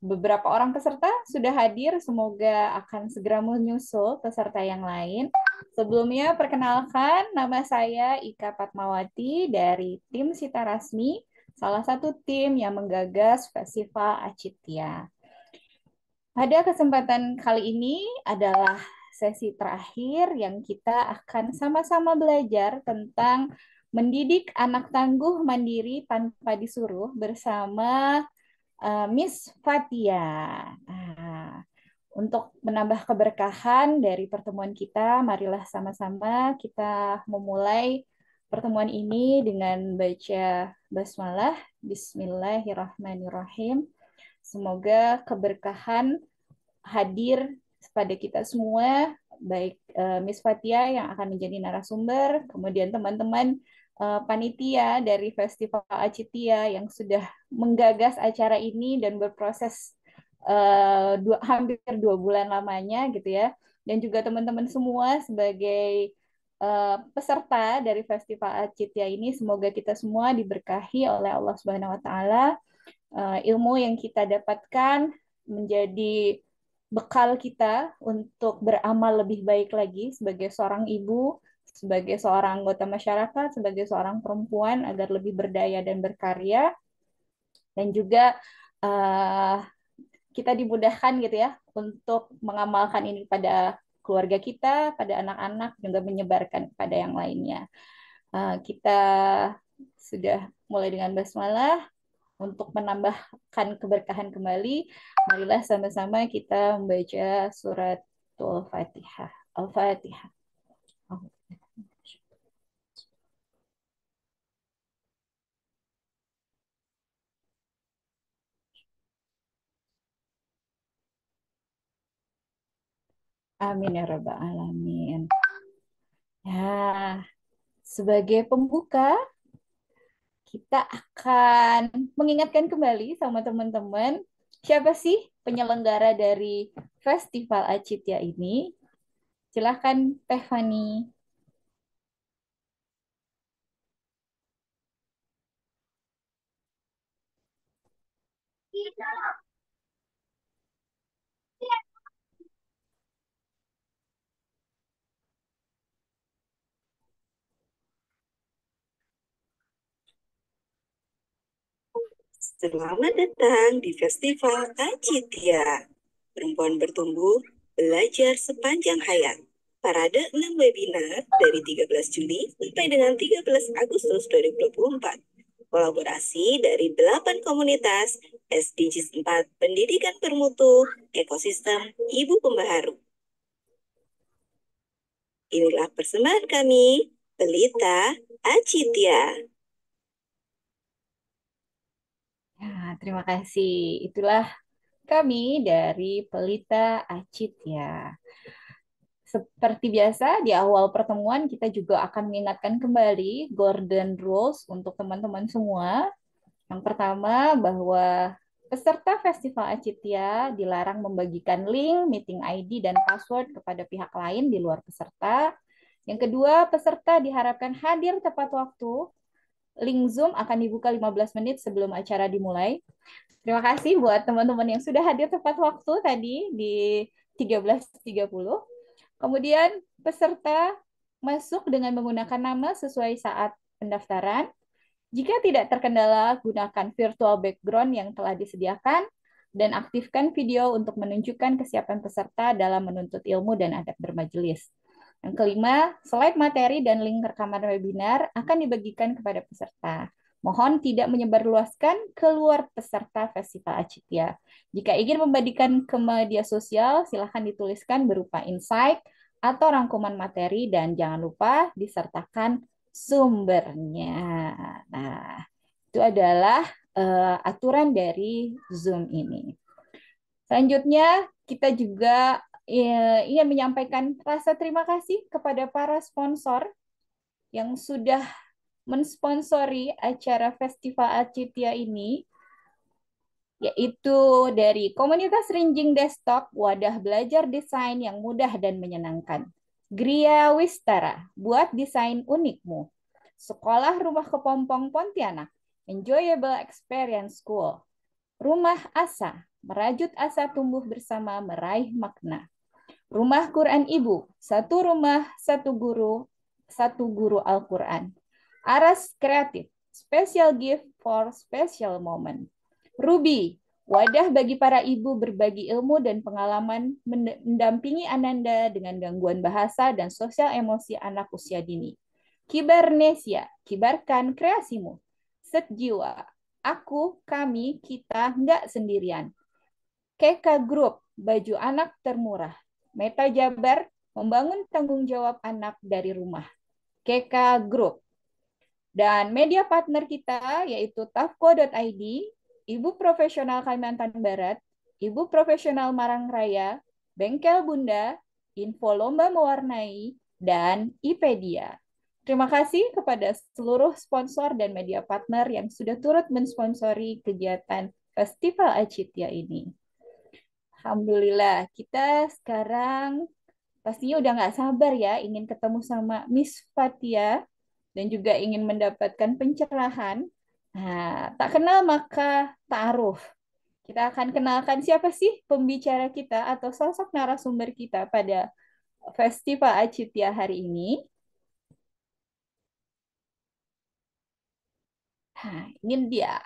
Beberapa orang peserta sudah hadir, semoga akan segera menyusul peserta yang lain. Sebelumnya, perkenalkan nama saya Ika Patmawati dari tim Sita Rasmi, salah satu tim yang menggagas Festival Acitya. Pada kesempatan kali ini adalah sesi terakhir yang kita akan sama-sama belajar tentang mendidik anak tangguh mandiri tanpa disuruh bersama Miss Fatia. Nah, untuk menambah keberkahan dari pertemuan kita, marilah sama-sama kita memulai pertemuan ini dengan baca basmalah. Bismillahirrahmanirrahim. Semoga keberkahan hadir pada kita semua, baik Miss Fatia yang akan menjadi narasumber, kemudian teman-teman panitia dari Festival Acitia yang sudah menggagas acara ini dan berproses hampir 2 bulan lamanya gitu ya, dan juga teman-teman semua sebagai peserta dari Festival Acitia ini, semoga kita semua diberkahi oleh Allah Subhanahu Wa Taala. Ilmu yang kita dapatkan menjadi bekal kita untuk beramal lebih baik lagi sebagai seorang ibu, sebagai seorang anggota masyarakat, sebagai seorang perempuan agar lebih berdaya dan berkarya, dan juga uh, kita dimudahkan gitu ya untuk mengamalkan ini pada keluarga kita, pada anak-anak, juga menyebarkan kepada yang lainnya. Kita sudah mulai dengan basmalah untuk menambahkan keberkahan kembali. Marilah sama-sama kita membaca suratul Fatihah. Al-Fatihah. Amin ya rabbal alamin. Ya, sebagai pembuka, kita akan mengingatkan kembali sama teman-teman siapa sih penyelenggara dari Festival Acitya ini. Silahkan Teh Fani. Selamat datang di Festival Acitya. Perempuan bertumbuh, belajar sepanjang hayat. Parade 6 webinar dari 13 Juli sampai dengan 13 Agustus 2024. Kolaborasi dari 8 komunitas SDGs 4 Pendidikan Bermutu, Ekosistem Ibu Pembaharu. Inilah persembahan kami, Pelita Acitya. Ya, terima kasih. Itulah kami dari Pelita Acitya. Seperti biasa, di awal pertemuan kita juga akan mengingatkan kembali Golden Rules untuk teman-teman semua. Yang pertama, bahwa peserta Festival Acitya dilarang membagikan link, meeting ID, dan password kepada pihak lain di luar peserta. Yang kedua, peserta diharapkan hadir tepat waktu. Link Zoom akan dibuka 15 menit sebelum acara dimulai. Terima kasih buat teman-teman yang sudah hadir tepat waktu tadi di 13.30. Kemudian peserta masuk dengan menggunakan nama sesuai saat pendaftaran. Jika tidak terkendala, gunakan virtual background yang telah disediakan dan aktifkan video untuk menunjukkan kesiapan peserta dalam menuntut ilmu dan adab bermajelis. Yang kelima, slide materi dan link rekaman webinar akan dibagikan kepada peserta. Mohon tidak menyebarluaskan keluar peserta Festival Acitya. Jika ingin membagikan ke media sosial, silahkan dituliskan berupa insight atau rangkuman materi dan jangan lupa disertakan sumbernya. Nah, itu adalah aturan dari Zoom ini. Selanjutnya, kita juga ingin menyampaikan rasa terima kasih kepada para sponsor yang sudah mensponsori acara Festival Acitya ini, yaitu dari komunitas Rinjing Desktop, wadah belajar desain yang mudah dan menyenangkan. Gria Wistara, buat desain unikmu. Sekolah Rumah Kepompong Pontianak, Enjoyable Experience School. Rumah Asa, merajut asa tumbuh bersama meraih makna. Rumah Quran Ibu, satu rumah, satu guru Al-Quran. Aras Kreatif, special gift for special moment. Ruby, wadah bagi para ibu berbagi ilmu dan pengalaman mendampingi Ananda dengan gangguan bahasa dan sosial emosi anak usia dini. Kibarnesia, kibarkan kreasimu. Setjiwa, aku, kami, kita, nggak sendirian. KK Group, baju anak termurah. Meta Jabar, membangun tanggung jawab anak dari rumah. KK Group. Dan media partner kita yaitu tafco.id, Ibu Profesional Kalimantan Barat, Ibu Profesional Marang Raya, Bengkel Bunda, Info Lomba Mewarnai, dan IPedia. Terima kasih kepada seluruh sponsor dan media partner yang sudah turut mensponsori kegiatan Festival Acitia ini. Alhamdulillah, kita sekarang pastinya udah nggak sabar ya ingin ketemu sama Miss Fatia dan juga ingin mendapatkan pencerahan. Nah, tak kenal maka ta'aruf. Kita akan kenalkan siapa sih pembicara kita atau sosok narasumber kita pada Festival Acitia hari ini. Nah, ini dia.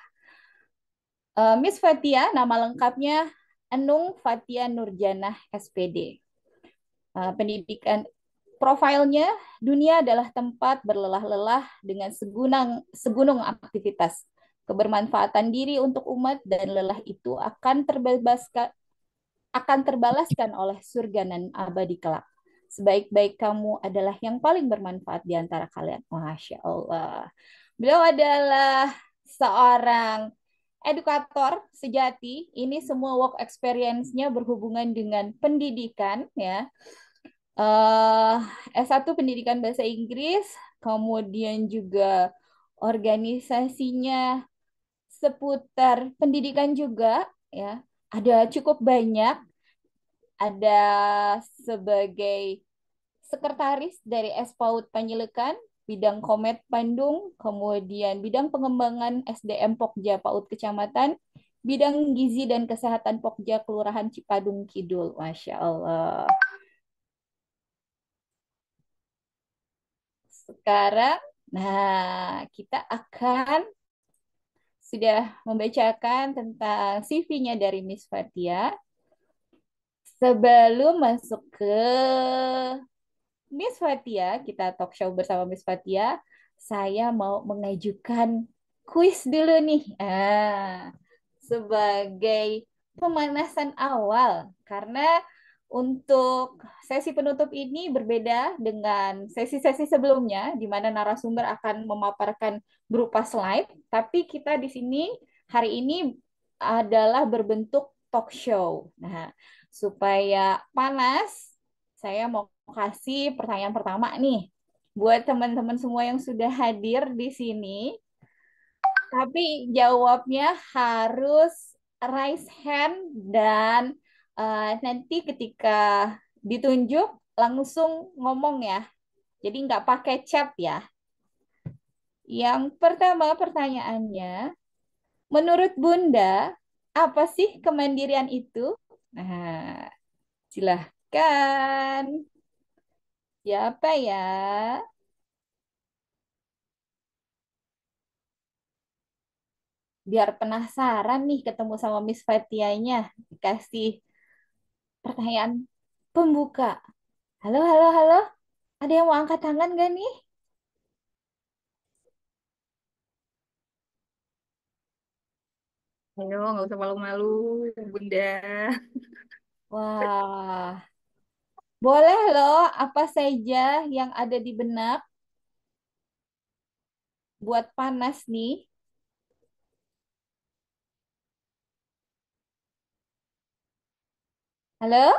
Miss Fatia, nama lengkapnya Enung Fatia Nurjanah SPD. Pendidikan profilnya, dunia adalah tempat berlelah-lelah dengan segunung aktivitas. Kebermanfaatan diri untuk umat dan lelah itu akan terbalaskan oleh surga dan abadi kelak. Sebaik-baik kamu adalah yang paling bermanfaat di antara kalian. Masya Allah. Beliau adalah seorang edukator sejati. Ini semua work experience-nya berhubungan dengan pendidikan ya. eh S1 pendidikan bahasa Inggris, kemudian juga organisasinya seputar pendidikan juga ya. Ada cukup banyak, ada sebagai sekretaris dari Espaut Panjelekan, bidang Komet Bandung, kemudian bidang pengembangan SDM Pokja PAUD Kecamatan, bidang gizi dan kesehatan Pokja Kelurahan Cipadung Kidul. Masya Allah. Sekarang, nah, kita akan sudah membacakan tentang CV-nya dari Miss Fatia. Sebelum masuk ke Miss Fatia, kita talk show bersama Miss Fatia, saya mau mengajukan kuis dulu nih. Sebagai pemanasan awal, karena untuk sesi penutup ini berbeda dengan sesi-sesi sebelumnya, di mana narasumber akan memaparkan berupa slide, tapi kita di sini hari ini adalah berbentuk talk show. Nah, supaya panas, saya mau kasih pertanyaan pertama nih buat teman-teman semua yang sudah hadir di sini. Tapi jawabnya harus raise hand dan nanti ketika ditunjuk langsung ngomong ya. Jadi nggak pakai chat ya. Yang pertama pertanyaannya, menurut Bunda, apa sih kemandirian itu? Nah, silahkan. Siapa ya? Biar penasaran nih ketemu sama Miss Fatianya. Dikasih pertanyaan pembuka. Halo, halo, halo. Ada yang mau angkat tangan gak nih? Ayo, nggak usah malu-malu, Bunda. Wah, boleh loh apa saja yang ada di benak buat panas nih. Halo?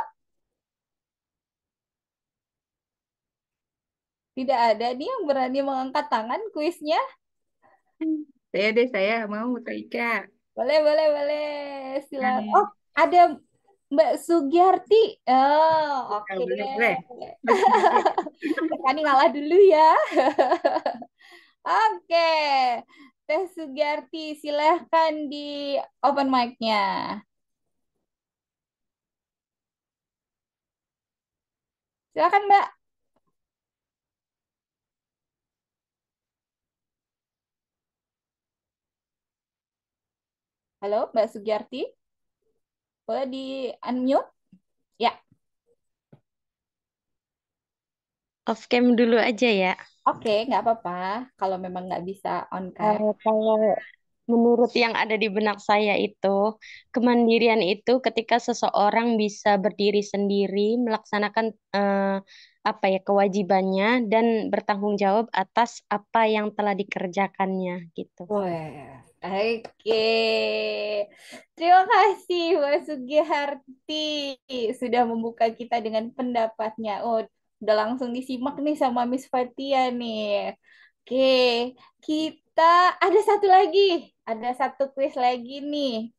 Tidak ada nih yang berani mengangkat tangan kuisnya. Saya mau, Taika. Boleh, boleh, boleh. Silakan. Oh, Hmm, ada Mbak Sugiarti. Oh, oke. boleh, boleh. Boleh, boleh. Tani ngalah dulu ya. Oke. Teh Sugiarti, silahkan di open mic-nya. Silahkan Mbak. Halo Mbak Sugiarti, boleh di unmute? Ya, Off cam dulu aja ya. oke, nggak apa-apa. Kalau memang nggak bisa on cam. Kalau menurut yang ada di benak saya itu, kemandirian itu ketika seseorang bisa berdiri sendiri, melaksanakan apa ya kewajibannya dan bertanggung jawab atas apa yang telah dikerjakannya gitu. Wah, oke. Terima kasih Mbak Sugiharti sudah membuka kita dengan pendapatnya. Oh, udah langsung disimak nih sama Miss Fatia nih. Oke, kita ada satu lagi. Ada satu kuis lagi nih.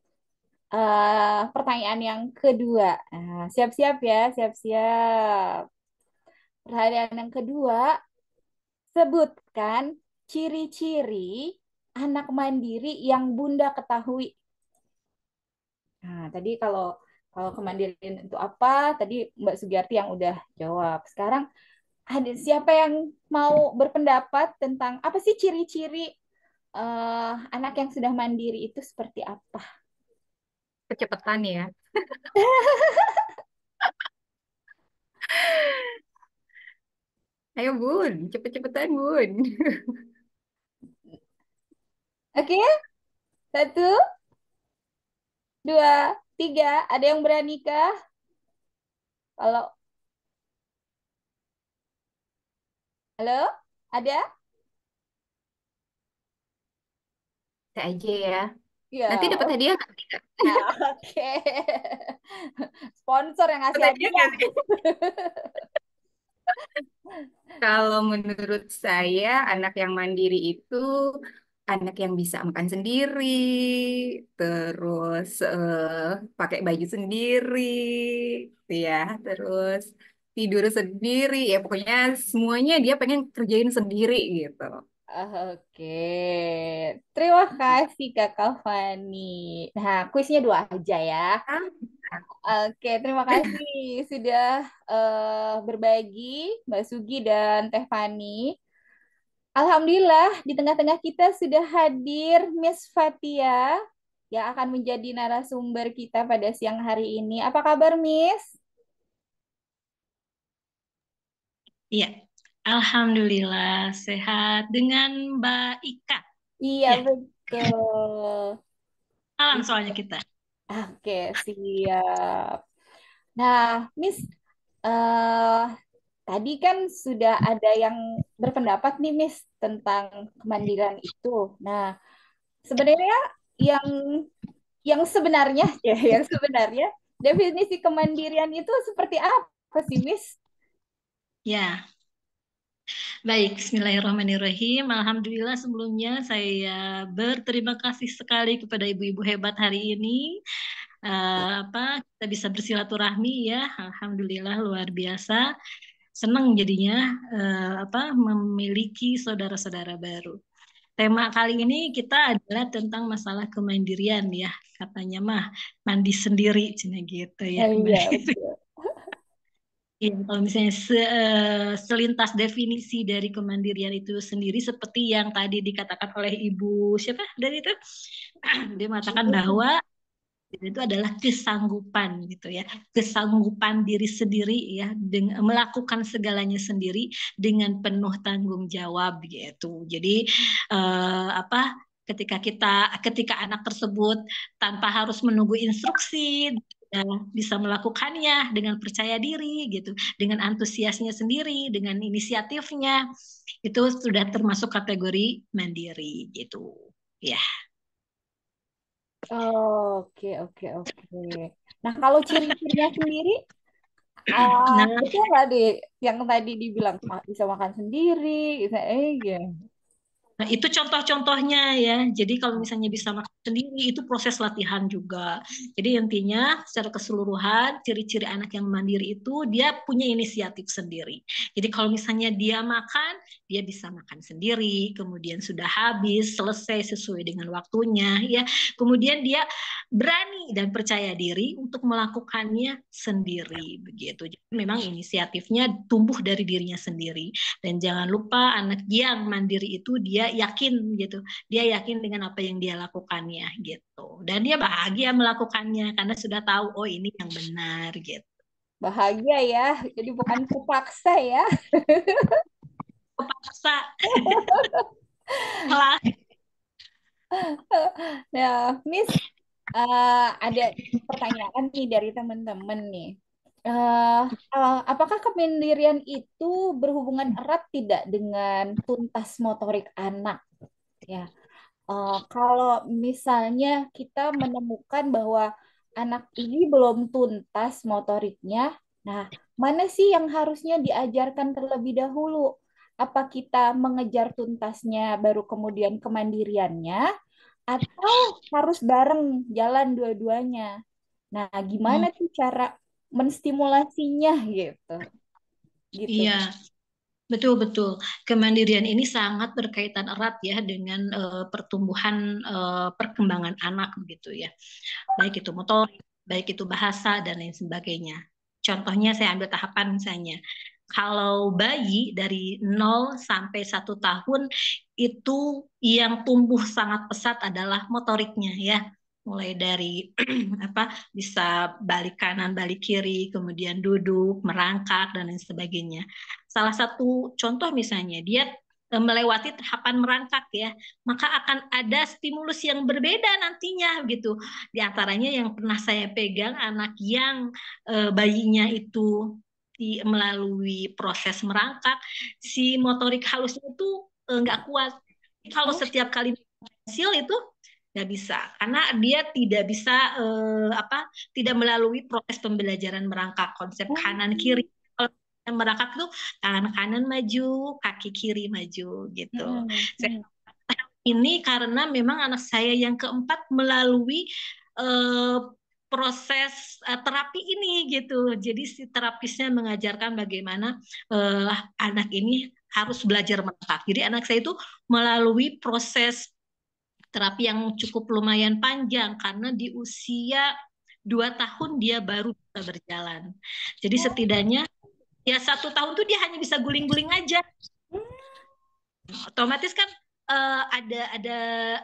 Pertanyaan yang kedua. Siap-siap ya, siap-siap. Pertanyaan yang kedua, sebutkan ciri-ciri anak mandiri yang Bunda ketahui. Nah, tadi kalau kalau kemandirian itu apa? Tadi Mbak Sugiarti yang udah jawab. Sekarang ada siapa yang mau berpendapat tentang apa sih ciri-ciri anak yang sudah mandiri itu seperti apa? Kecepatan ya. Ayo Bun, cepet-cepetan Bun. Oke, satu, dua, tiga. Ada yang berani kah? Kalau halo, ada? Kita aja ya. Nanti Ya, dapat hadiah nggak? Tika? oke. Sponsor yang ngasih Dapat hadiah hadiah. nggak, Tika? Kalau menurut saya, anak yang mandiri itu anak yang bisa makan sendiri, terus pakai baju sendiri, ya, terus tidur sendiri, ya pokoknya semuanya dia pengen kerjain sendiri gitu. Oke, terima kasih Kakak Fani. Nah, kuisnya dua aja ya. Oke, terima kasih sudah berbagi Mbak Sugi dan Teh Fani. Alhamdulillah di tengah-tengah kita sudah hadir Miss Fatia yang akan menjadi narasumber kita pada siang hari ini. Apa kabar Miss? Iya, Alhamdulillah sehat dengan Mbak Ika. Iya Ya, betul. malam soalnya kita. Oke, siap. Nah, Miss, eh tadi kan sudah ada yang berpendapat nih, Miss, tentang kemandirian itu. Nah, sebenarnya yang sebenarnya ya, yang sebenarnya definisi kemandirian itu seperti apa sih, Miss? Ya, baik. Bismillahirrahmanirrahim. Alhamdulillah sebelumnya saya berterima kasih sekali kepada ibu-ibu hebat hari ini. Apa kita bisa bersilaturahmi ya. Alhamdulillah luar biasa. Senang jadinya apa memiliki saudara-saudara baru. Tema kali ini kita adalah tentang masalah kemandirian ya. Katanya mah mandi sendiri, cina gitu ya. Iya, betul. Iya, kalau misalnya selintas definisi dari kemandirian itu sendiri seperti yang tadi dikatakan oleh Ibu siapa dari itu, dia mengatakan bahwa itu adalah kesanggupan gitu ya, kesanggupan diri sendiri ya, dengan melakukan segalanya sendiri dengan penuh tanggung jawab gitu. Jadi apa? Ketika anak tersebut tanpa harus menunggu instruksi ya, bisa melakukannya dengan percaya diri gitu, dengan antusiasnya sendiri, dengan inisiatifnya, itu sudah termasuk kategori mandiri gitu. Ya. Oke, oke, oke. Nah, kalau ciri-cirinya sendiri, Nah, betul nggak deh yang tadi dibilang bisa makan sendiri, bisa gitu. Nah, itu contoh-contohnya ya. Jadi kalau misalnya bisa makan sendiri, itu proses latihan juga. Jadi intinya secara keseluruhan, ciri-ciri anak yang mandiri itu dia punya inisiatif sendiri. Jadi kalau misalnya dia makan, dia bisa makan sendiri, kemudian sudah habis, selesai sesuai dengan waktunya, ya. Kemudian dia berani dan percaya diri untuk melakukannya sendiri, begitu. Jadi memang inisiatifnya tumbuh dari dirinya sendiri. Dan jangan lupa anak yang mandiri itu dia yakin gitu. Dia yakin dengan apa yang dia lakukannya gitu. Dan dia bahagia melakukannya karena sudah tahu oh ini yang benar gitu. Bahagia ya, jadi bukan terpaksa ya. Kepaksa. Nah, Miss, ada pertanyaan nih dari teman-teman nih. Apakah kemandirian itu berhubungan erat tidak dengan tuntas motorik anak? Ya, kalau misalnya kita menemukan bahwa anak ini belum tuntas motoriknya, nah, mana sih yang harusnya diajarkan terlebih dahulu? Apa kita mengejar tuntasnya baru kemudian kemandiriannya, atau harus bareng jalan dua-duanya? Nah, gimana Hmm, tuh cara menstimulasinya gitu? Gitu. iya, betul-betul. Kemandirian ini sangat berkaitan erat ya dengan pertumbuhan perkembangan anak begitu ya. Baik itu motorik, baik itu bahasa dan lain sebagainya. Contohnya saya ambil tahapan misalnya. Kalau bayi dari 0 sampai 1 tahun itu yang tumbuh sangat pesat adalah motoriknya ya. Mulai dari apa bisa balik kanan, balik kiri, kemudian duduk, merangkak dan lain sebagainya. Salah satu contoh misalnya dia melewati tahapan merangkak ya, maka akan ada stimulus yang berbeda nantinya gitu. Di antaranya yang pernah saya pegang anak yang bayinya itu melalui proses merangkak, si motorik halusnya itu nggak kuat. Kalau Oh, setiap kali pensil itu nggak bisa, karena dia tidak bisa tidak melalui proses pembelajaran merangkak konsep oh, kanan kiri. Kalau merangkak itu tangan kanan maju, kaki kiri maju gitu. mm, Saya mm. ini karena memang anak saya yang keempat melalui eh, proses terapi ini gitu. Jadi si terapisnya mengajarkan bagaimana anak ini harus belajar merangkak. Jadi anak saya itu melalui proses terapi yang cukup lumayan panjang karena di usia 2 tahun dia baru bisa berjalan. Jadi setidaknya ya 1 tahun tuh dia hanya bisa guling-guling aja, otomatis kan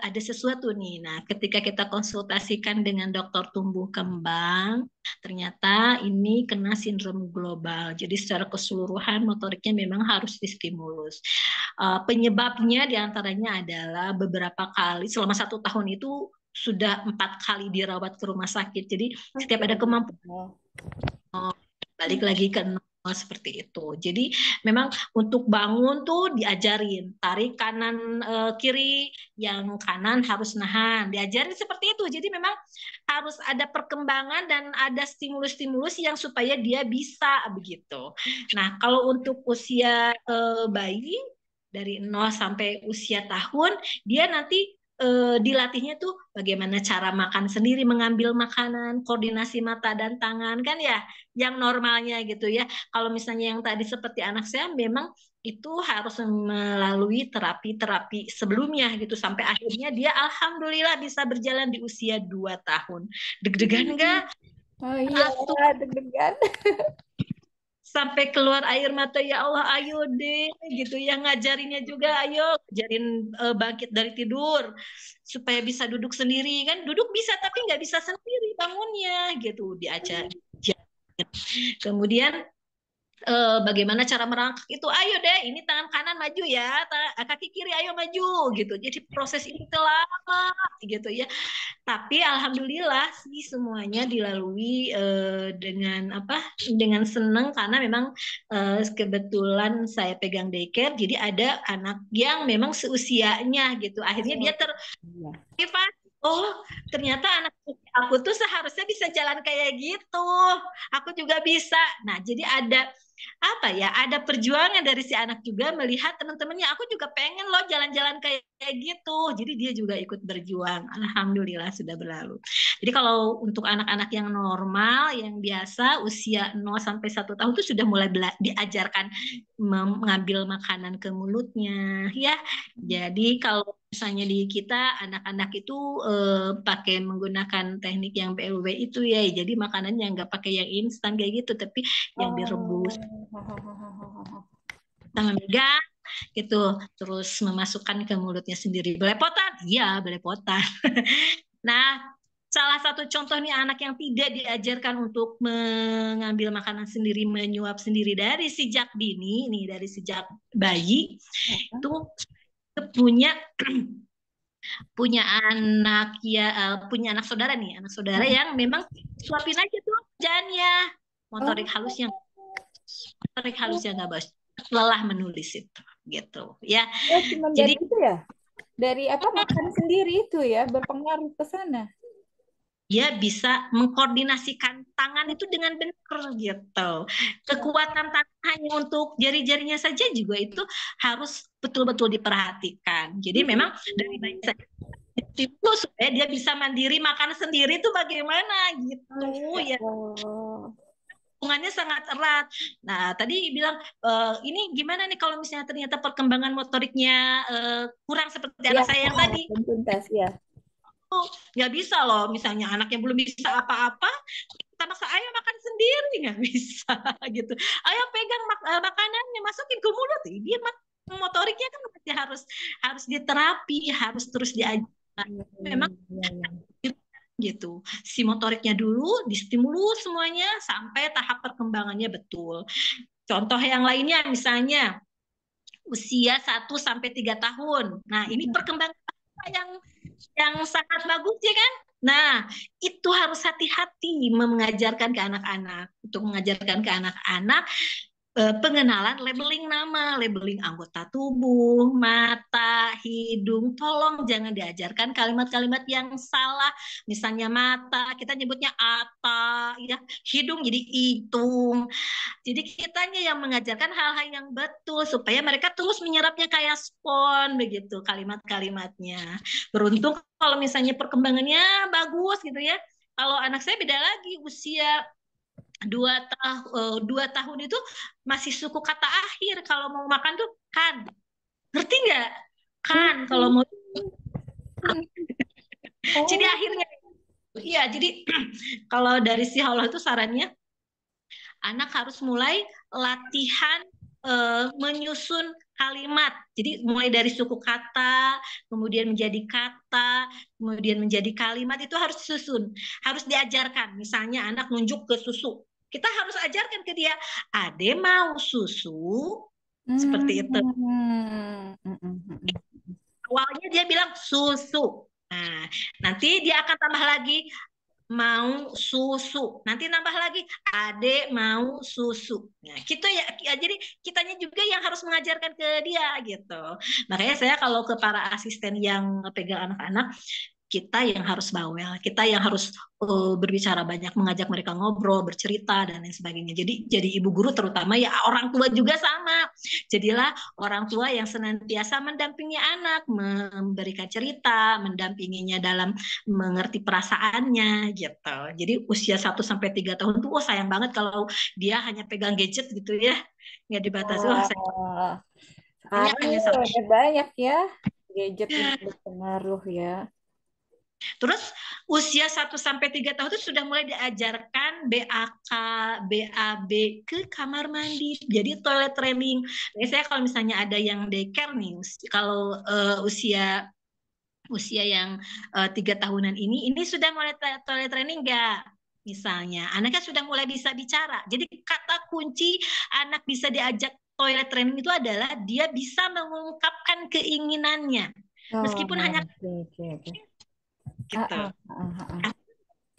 ada sesuatu nih. Nah, ketika kita konsultasikan dengan dokter tumbuh kembang, ternyata ini kena sindrom global. Jadi secara keseluruhan motoriknya memang harus distimulus. Penyebabnya diantaranya adalah beberapa kali selama 1 tahun itu sudah 4 kali dirawat ke rumah sakit. Jadi Oh, setiap ya ada kemampuan Allah. balik lagi ke nol seperti itu. Jadi memang untuk bangun tuh diajarin tarik kanan kiri, yang kanan harus nahan, diajarin seperti itu. Jadi memang harus ada perkembangan dan ada stimulus-stimulus yang supaya dia bisa begitu. Nah, kalau untuk usia bayi dari 0 sampai usia 1 tahun, dia nanti dilatihnya tuh bagaimana cara makan sendiri, mengambil makanan, koordinasi mata dan tangan kan ya, yang normalnya gitu ya. Kalau misalnya yang tadi seperti anak saya memang itu harus melalui terapi-terapi sebelumnya gitu sampai akhirnya dia alhamdulillah bisa berjalan di usia 2 tahun. Deg-degan enggak? Oh iya, Atuh deg-degan. sampai keluar air mata, ya Allah ayo deh gitu ya, ngajarinnya juga ayo ngajarin bangkit dari tidur supaya bisa duduk sendiri, kan duduk bisa tapi nggak bisa sendiri bangunnya gitu, diajar. Kemudian bagaimana cara merangkak itu, ayo deh ini tangan kanan maju ya, kaki kiri ayo maju gitu. Jadi proses ini lama gitu ya, tapi alhamdulillah sih semuanya dilalui dengan apa, dengan senang karena memang kebetulan saya pegang daycare, jadi ada anak yang memang seusianya gitu, akhirnya dia Oh, iya. termotivasi. Oh, ternyata anak aku tuh seharusnya bisa jalan kayak gitu. Aku juga bisa. Nah, jadi ada apa ya, ada perjuangan dari si anak juga melihat teman-temannya, aku juga pengen loh jalan-jalan kayak gitu. Jadi dia juga ikut berjuang. Alhamdulillah sudah berlalu. Jadi kalau untuk anak-anak yang normal, yang biasa usia 0 sampai 1 tahun itu sudah mulai diajarkan mengambil makanan ke mulutnya ya. Jadi kalau misalnya di kita anak-anak itu pakai menggunakan teknik yang BLW itu ya, jadi makanannya nggak pakai yang instan kayak gitu, tapi yang direbus sama megang gitu, terus memasukkan ke mulutnya sendiri. Belepotan? Iya, belepotan. Nah, salah satu contoh nih anak yang tidak diajarkan untuk mengambil makanan sendiri, menyuap sendiri dari sejak dini, nih dari sejak bayi, itu punya punya anak ya, punya anak saudara nih, anak saudara yang memang suapin aja tuh kerjaannya, motorik halusnya nggak bagus, lelah menulis itu gitu ya. Cuma Jadi dari itu ya? Dari apa makan sendiri itu ya berpengaruh ke sana. dia bisa mengkoordinasikan tangan itu dengan benar gitu. Kekuatan tangan hanya untuk jari-jarinya saja juga itu harus betul-betul diperhatikan. Jadi memang dari bayi saja itu supaya dia bisa mandiri makan sendiri itu bagaimana gitu ya. Hubungannya sangat erat. Nah, tadi bilang ini gimana nih kalau misalnya ternyata perkembangan motoriknya kurang seperti anak saya yang tadi. Tuntas ya. Nggak bisa loh, misalnya anak yang belum bisa apa-apa, kita maksa ayo makan sendiri, nggak bisa gitu. Ayo pegang makanannya, masukin ke mulut, dia motoriknya kan masih harus diterapi, harus terus diajarkan. Memang gitu, si motoriknya dulu distimulus semuanya sampai tahap perkembangannya betul. Contoh yang lainnya misalnya usia 1 sampai 3 tahun. Nah, ini perkembangan yang sangat bagus ya kan? Nah, itu harus hati-hati mengajarkan ke anak-anak. Untuk mengajarkan ke anak-anak pengenalan labeling nama, labeling anggota tubuh, mata, hidung. Tolong jangan diajarkan kalimat-kalimat yang salah. Misalnya mata, kita nyebutnya ata, ya. Hidung jadi hitung. Jadi kitanya yang mengajarkan hal-hal yang betul supaya mereka terus menyerapnya kayak spon begitu kalimat-kalimatnya. Beruntung kalau misalnya perkembangannya bagus gitu ya. Kalau anak saya beda lagi, usia 2 tahun itu masih suku kata akhir. Kalau mau makan tuh kan, ngerti nggak? Kan kalau mau. Jadi akhirnya, iya. Jadi kalau dari si Allah itu sarannya, anak harus mulai latihan menyusun kalimat. Jadi mulai dari suku kata, kemudian menjadi kata, kemudian menjadi kalimat, itu harus disusun, harus diajarkan. Misalnya anak nunjuk ke susu, kita harus ajarkan ke dia, Ade mau susu, seperti itu. Awalnya dia bilang susu. Nah, nanti dia akan tambah lagi mau susu. Nanti nambah lagi, Ade mau susu. Nah, gitu ya. Jadi kitanya juga yang harus mengajarkan ke dia gitu. Makanya saya kalau ke para asisten yang pegang anak-anak, kita yang harus bawel, kita yang harus berbicara banyak, mengajak mereka ngobrol, bercerita dan lain sebagainya. Jadi ibu guru terutama ya, orang tua juga sama. Jadilah orang tua yang senantiasa mendampingi anak, memberikan cerita, mendampinginya dalam mengerti perasaannya gitu. Jadi usia 1 sampai 3 tahun tuh sayang banget kalau dia hanya pegang gadget gitu ya, nggak dibatasi. Sekarang banyak ya gadget itu berpengaruh ya. Terus usia 1 sampai 3 tahun itu sudah mulai diajarkan BAK, BAB ke kamar mandi. Jadi toilet training. Jadi saya kalau misalnya ada yang daycare nih, kalau usia yang 3 tahunan ini sudah mulai toilet training nggak? Misalnya anaknya sudah mulai bisa bicara. Jadi kata kunci anak bisa diajak toilet training itu adalah dia bisa mengungkapkan keinginannya. Meskipun hanya gitu.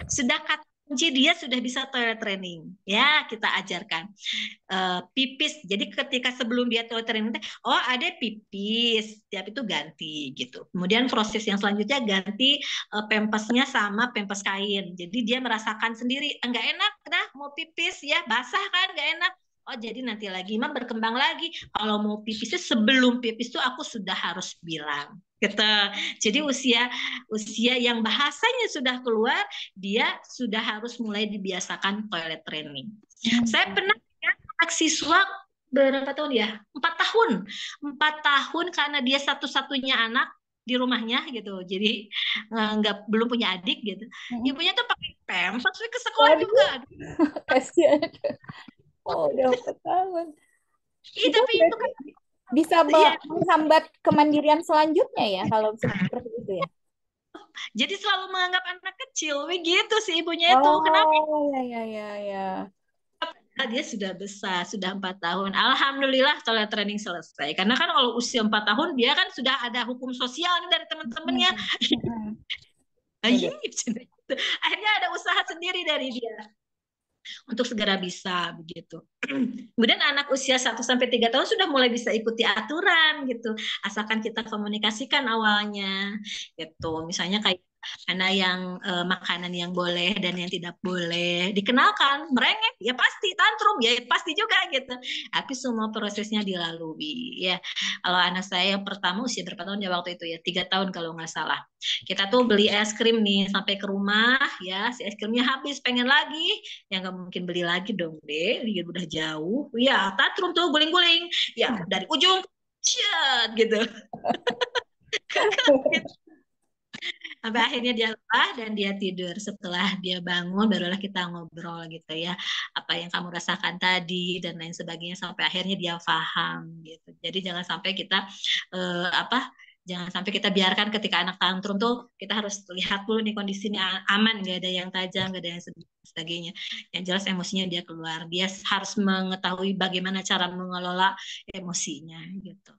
Sudah kata kunci dia sudah bisa toilet training. Ya, kita ajarkan. Pipis. Jadi ketika sebelum dia toilet training, oh ada pipis, tiap itu ganti gitu. Kemudian proses yang selanjutnya ganti pempesnya sama pempes kain. Jadi dia merasakan sendiri, enggak enak, nah mau pipis ya, basah kan, enggak enak. Oh, jadi nanti lagi mah berkembang lagi. Kalau mau pipisnya sebelum pipis tuh aku sudah harus bilang. Gitu. Jadi usia usia yang bahasanya sudah keluar, dia sudah harus mulai dibiasakan toilet training. Saya pernah ya, anak siswa berapa tahun ya? 4 tahun. 4 tahun karena dia satu-satunya anak di rumahnya gitu. Jadi nggak belum punya adik gitu. Ibunya tuh pakai pampers ke sekolah Waduh, juga. kasihan. Oh, udah 4 tahun. Iya, Itu tapi itu berarti kan bisa ya, menghambat kemandirian selanjutnya ya kalau seperti itu ya. jadi selalu menganggap anak kecil. Begitu sih ibunya itu. Kenapa? Oh, ya ya ya ya. Dia sudah besar, sudah 4 tahun. Alhamdulillah toilet training selesai. Karena kan kalau usia 4 tahun, dia kan sudah ada hukum sosial nih dari teman-temannya. Udah. Akhirnya ada usaha sendiri dari dia untuk segera bisa begitu. Kemudian anak usia 1 sampai 3 tahun sudah mulai bisa ikuti aturan gitu, asalkan kita komunikasikan awalnya gitu. Misalnya kayak mana yang makanan yang boleh dan yang tidak boleh dikenalkan, merengek ya pasti, tantrum ya pasti juga gitu. Tapi semua prosesnya dilalui ya. Kalau anak saya yang pertama usia berapa tahun ya waktu itu ya, 3 tahun kalau nggak salah. Kita tuh beli es krim nih sampai ke rumah ya, si es krimnya habis, pengen lagi, ya nggak mungkin beli lagi dong deh, dia udah jauh ya, tantrum tuh guling-guling ya dari ujung cet gitu. Sampai akhirnya dia lelah dan dia tidur. Setelah dia bangun barulah kita ngobrol gitu ya, apa yang kamu rasakan tadi dan lain sebagainya, sampai akhirnya dia paham gitu. Jadi jangan sampai kita jangan sampai kita biarkan ketika anak tantrum tuh, kita harus lihat dulu nih kondisinya aman, nggak ada yang tajam, nggak ada yang sebagainya. Yang jelas emosinya dia keluar, dia harus mengetahui bagaimana cara mengelola emosinya gitu.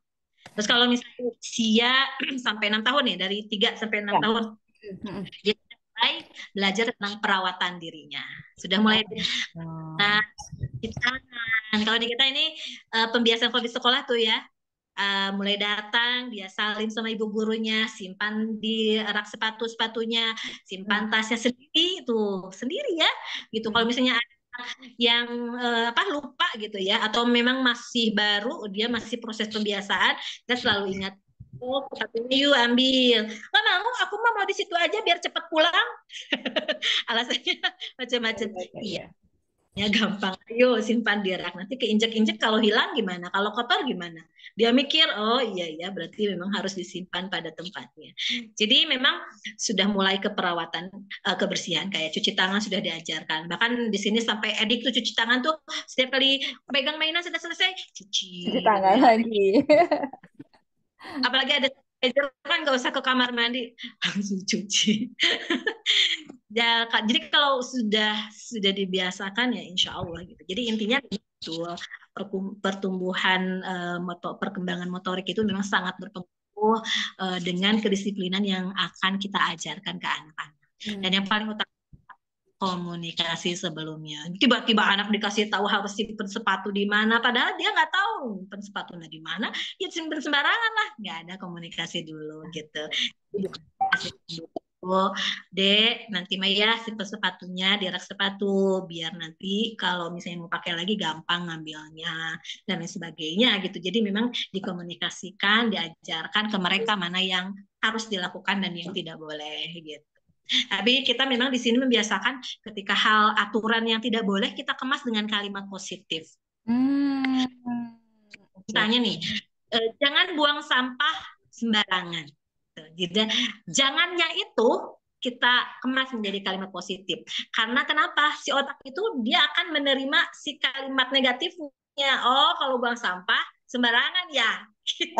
Terus kalau misalnya usia sampai 6 tahun nih, dari 3 sampai 6 Ya. tahun, dia sudah mulai belajar tentang perawatan dirinya. Sudah mulai, nah, kalau di kita ini pembiasaan kalau di sekolah tuh ya, mulai datang, dia salim sama ibu gurunya, simpan di rak sepatunya, simpan tasnya sendiri itu sendiri ya, gitu. Kalau misalnya ada yang lupa gitu ya, atau memang masih baru, dia masih proses pembiasaan, kita selalu ingat. Oh, sepatunya yuk ambil. Nggak mau, aku mau di situ aja biar cepat pulang. Alasannya macam-macam. Iya, ya gampang, ayo simpan di rak, nanti keinjek-injek kalau hilang gimana, kalau kotor gimana, dia mikir oh iya ya berarti memang harus disimpan pada tempatnya. Jadi memang sudah mulai ke perawatan kebersihan, kayak cuci tangan sudah diajarkan, bahkan di sini sampai edik tuh cuci tangan tuh setiap kali pegang mainan sudah selesai cuci Cuci gitu tangan ya. lagi. Apalagi ada sanitizer kan nggak usah ke kamar mandi, langsung cuci. Ya, jadi kalau sudah dibiasakan ya insya Allah gitu. Jadi intinya itu pertumbuhan perkembangan motorik itu memang sangat berpengaruh dengan kedisiplinan yang akan kita ajarkan ke anak-anak. Dan yang paling utama komunikasi sebelumnya. Tiba-tiba anak dikasih tahu harus simpen sepatu di mana, padahal dia nggak tahu simpen sepatunya di mana, ya simpen sembarangan lah, nggak ada komunikasi dulu gitu. Oh, Dek, nanti Maya simpen sepatunya di rak sepatu, biar nanti kalau misalnya mau pakai lagi gampang ngambilnya dan lain sebagainya gitu. Jadi memang dikomunikasikan, diajarkan ke mereka mana yang harus dilakukan dan yang tidak boleh gitu. Tapi kita memang di sini membiasakan ketika hal aturan yang tidak boleh kita kemas dengan kalimat positif. Misalnya nih, jangan buang sampah sembarangan. Jadi jangannya itu kita kemas menjadi kalimat positif. Karena kenapa? Si otak itu dia akan menerima si kalimat negatifnya. Oh, kalau buang sampah sembarangan ya. Gitu.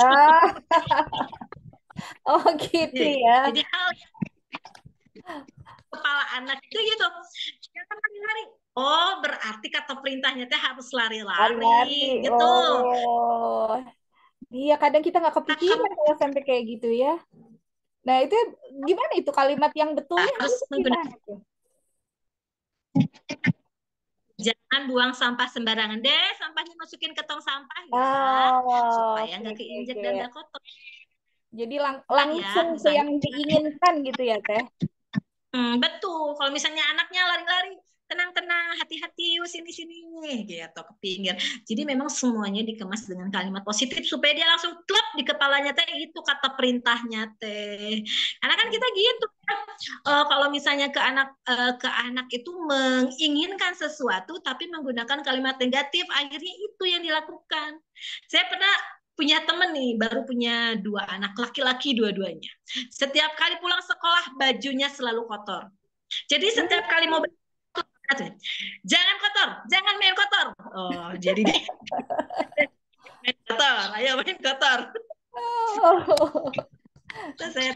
Oh gitu ya. Jadi hal kepala anak itu gitu, jangan lari-lari. Oh, berarti kata perintahnya teh harus lari-lari gitu. Oh, iya kadang kita nggak kepikiran kalau sampai kayak gitu ya. Nah itu gimana itu kalimat yang betulnya Harus itu menggunakan gimana tuh? jangan buang sampah sembarangan deh, sampahnya masukin ke tong sampah ya, supaya Oke, nggak oke, keinjek oke. dan nggak kotor. Jadi Ya, langsung ke misalnya yang diinginkan gitu ya Teh? betul. Kalau misalnya anaknya lari-lari, tenang-tenang, hati-hati, sini-sini, gitu, ke pinggir. Jadi memang semuanya dikemas dengan kalimat positif supaya dia langsung klop di kepalanya teh itu kata perintahnya teh. Karena kan kita gitu ya. Kalau misalnya ke anak itu menginginkan sesuatu tapi menggunakan kalimat negatif, akhirnya itu yang dilakukan. Saya pernah punya temen nih, baru punya 2 anak laki-laki dua-duanya. Setiap kali pulang sekolah bajunya selalu kotor. Jadi setiap kali mau jangan kotor, jangan main kotor. Oh, jadi main kotor, ayo main kotor. Oh. Terus saya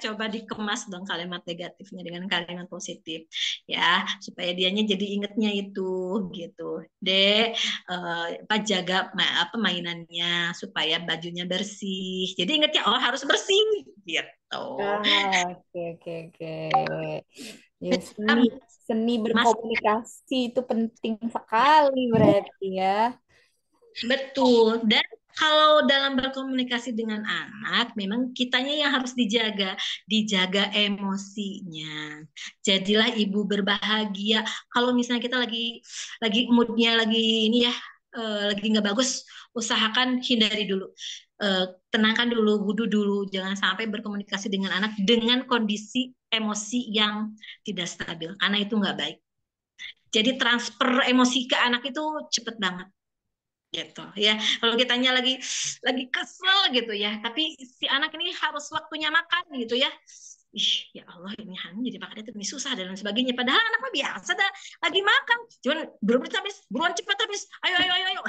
coba dikemas dong kalimat negatifnya dengan kalimat positif ya supaya dianya jadi ingetnya itu gitu. Dek, jaga mainannya supaya bajunya bersih. Jadi ingetnya oh harus bersih gitu. Oke, oke, oke. Ya, seni Mas, berkomunikasi itu penting sekali berarti ya. betul. Dan kalau dalam berkomunikasi dengan anak, memang kitanya yang harus dijaga emosinya. Jadilah ibu berbahagia. Kalau misalnya kita lagi moodnya lagi ini ya, lagi nggak bagus, usahakan hindari dulu. Tenangkan dulu, wudhu dulu. Jangan sampai berkomunikasi dengan anak dengan kondisi emosi yang tidak stabil, karena itu nggak baik. Jadi transfer emosi ke anak itu cepet banget gitu ya. Kalau kitanya lagi kesel gitu ya, tapi si anak ini harus waktunya makan gitu ya. Ih, ya Allah ini Han jadi makannya tuh ini susah dan lain sebagainya. Padahal anak mah biasa dah lagi makan. Cuman beruan habis, buruan cepat habis. Ayo ayo ayo ayo.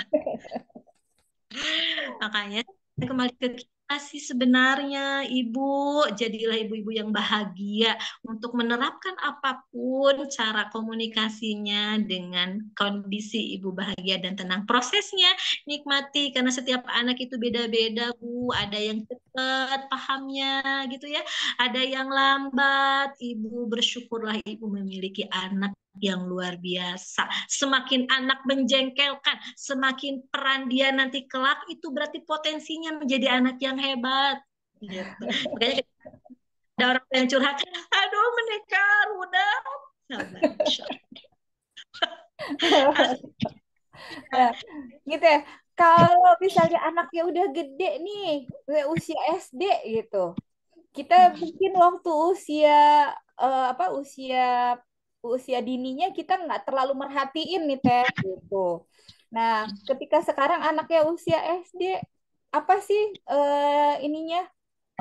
Makanya kembali ke kita sih sebenarnya ibu, jadilah ibu-ibu yang bahagia untuk menerapkan apapun cara komunikasinya dengan kondisi ibu bahagia dan tenang. Prosesnya nikmati karena setiap anak itu beda-beda Bu, ada yang cepat pahamnya gitu ya, ada yang lambat. Ibu bersyukurlah ibu memiliki anak yang luar biasa. Semakin anak menjengkelkan, semakin peran dia nanti kelak itu berarti potensinya menjadi anak yang hebat. Gitu. Makanya ada orang yang curhat, aduh menikah udah. Nah, gitu ya. Kalau misalnya anaknya udah gede nih, usia SD gitu, kita mungkin waktu usia apa usia dininya kita nggak terlalu merhatiin nih teh gitu. Nah, ketika sekarang anaknya usia SD, apa sih ininya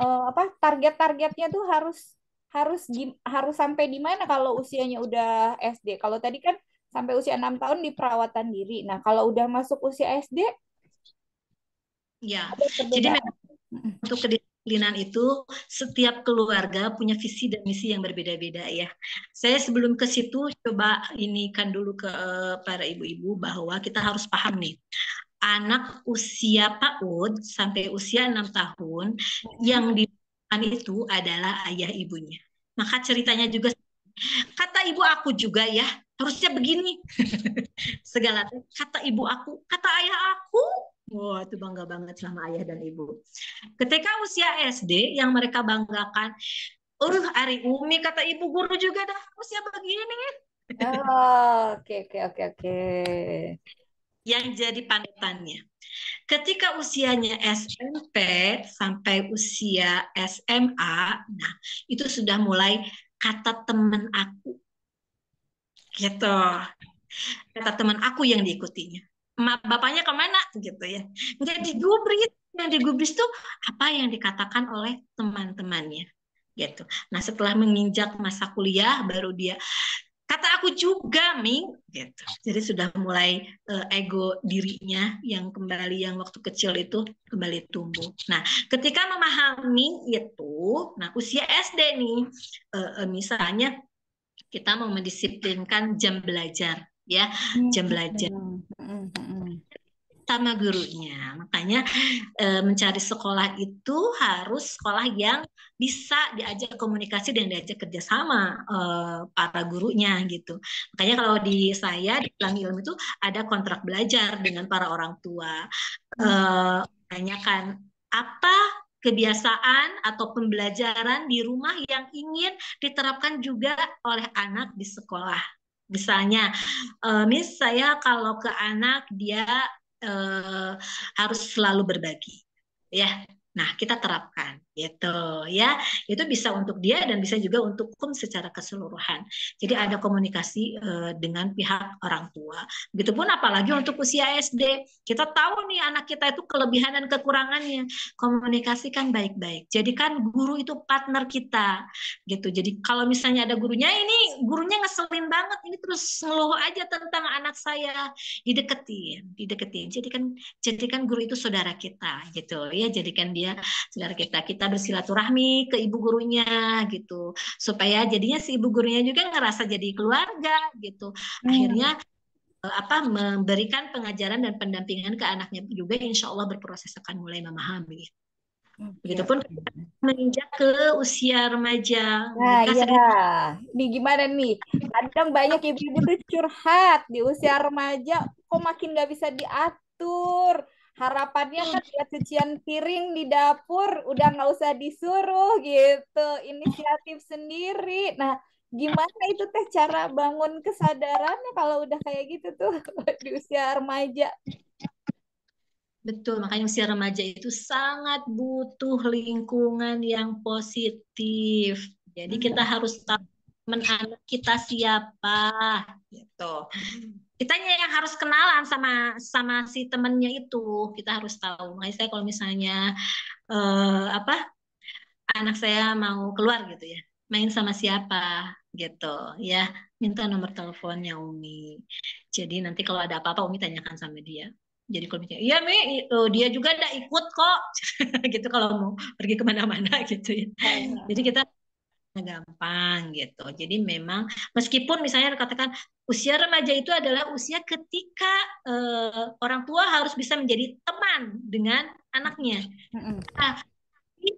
apa target-targetnya tuh harus harus harus sampai di mana kalau usianya udah SD? Kalau tadi kan sampai usia 6 tahun di perawatan diri. Nah, kalau udah masuk usia SD, Ya, ada jadi perbedaan. memang untuk kedisiplinan itu setiap keluarga punya visi dan misi yang berbeda-beda ya. Saya sebelum ke situ coba ini kan dulu ke para ibu-ibu bahwa kita harus paham nih. Anak usia PAUD sampai usia 6 tahun yang dibutuhkan itu adalah ayah ibunya. Maka ceritanya juga kata ibu aku juga ya, harusnya begini. Segala kata ibu aku, kata ayah aku. Wah, itu bangga banget sama ayah dan ibu. Ketika usia SD yang mereka banggakan, Ari Umi kata ibu guru juga dah usia begini. Oh, oke, oke, oke, oke. Yang jadi panutannya. Ketika usianya SMP sampai usia SMA, nah itu sudah mulai kata teman aku, gitu. Kata teman aku yang diikutinya. Emak bapaknya kemana gitu ya. Nggak digubris. Yang digubris tuh apa yang dikatakan oleh teman-temannya gitu. Nah setelah menginjak masa kuliah baru dia kata aku juga Ming gitu. Jadi sudah mulai ego dirinya yang kembali yang waktu kecil itu kembali tumbuh. Nah ketika memahami itu, nah usia SD nih misalnya kita mau mendisiplinkan jam belajar ya, jam belajar sama gurunya. Makanya mencari sekolah itu harus sekolah yang bisa diajak komunikasi dan diajak kerjasama para gurunya gitu. Makanya kalau di saya di Pelangi Ilmu itu ada kontrak belajar dengan para orang tua. Tanyakan apa kebiasaan atau pembelajaran di rumah yang ingin diterapkan juga oleh anak di sekolah Misalnya, Miss, saya kalau ke anak dia harus selalu berbagi, ya. Nah, kita terapkan gitu ya. Itu bisa untuk dia dan bisa juga untuk secara keseluruhan. Jadi ada komunikasi dengan pihak orang tua. Begitupun apalagi untuk usia SD. Kita tahu nih anak kita itu kelebihan dan kekurangannya. Komunikasikan baik-baik. Jadikan guru itu partner kita gitu. Jadi kalau misalnya ada gurunya, ini gurunya ngeselin banget, ini terus ngeluh aja tentang anak saya, dideketin. Jadikan guru itu saudara kita gitu ya. Jadikan dia saudara kita. Kita bersilaturahmi ke ibu gurunya gitu. Supaya jadinya si ibu gurunya juga ngerasa jadi keluarga gitu. Akhirnya memberikan pengajaran dan pendampingan ke anaknya juga, insya Allah berproses akan mulai memahami. Begitupun menginjak ke usia remaja. Nah, iya. Ini gimana nih? Kadang banyak ibu-ibu tuh curhat di usia remaja, kok makin nggak bisa diatur. Harapannya kan buat cucian piring di dapur, udah nggak usah disuruh gitu, inisiatif sendiri. Nah, gimana itu teh cara bangun kesadarannya kalau udah kayak gitu tuh di usia remaja? Betul, makanya usia remaja itu sangat butuh lingkungan yang positif. Jadi kita harus tahu teman anak kita siapa, gitu. Kitanya yang harus kenalan sama si temennya itu. Kita harus tahu. Makanya saya kalau misalnya anak saya mau keluar gitu ya, main sama siapa gitu ya, minta nomor teleponnya Umi. Jadi nanti kalau ada apa-apa Umi tanyakan sama dia. Jadi kalau misalnya, iya Mi, dia juga ada ikut kok, gitu kalau mau pergi kemana-mana gitu ya. Jadi kita gampang gitu. Jadi memang meskipun misalnya katakan usia remaja itu adalah usia ketika orang tua harus bisa menjadi teman dengan anaknya. Nah,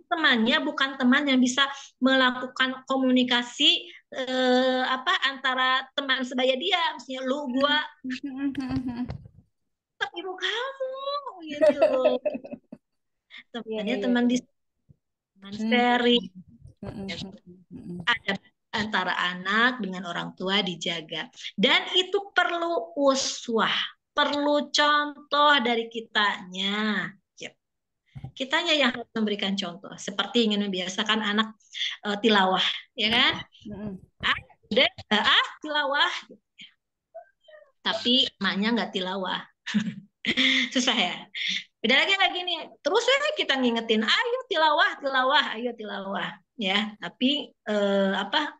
temannya bukan teman yang bisa melakukan komunikasi antara teman sebaya dia, misalnya lu gua ibu kamu gitu, temannya teman di teman sharing, ada antara anak dengan orang tua dijaga, dan itu perlu uswah, perlu contoh dari kitanya. Kitanya yang harus memberikan contoh, seperti ingin membiasakan anak tilawah, ya kan? Tilawah, tapi emaknya nggak tilawah, susah ya. Beda lagi nih, terus kita ngingetin, ayo tilawah, ayo tilawah, ya. Tapi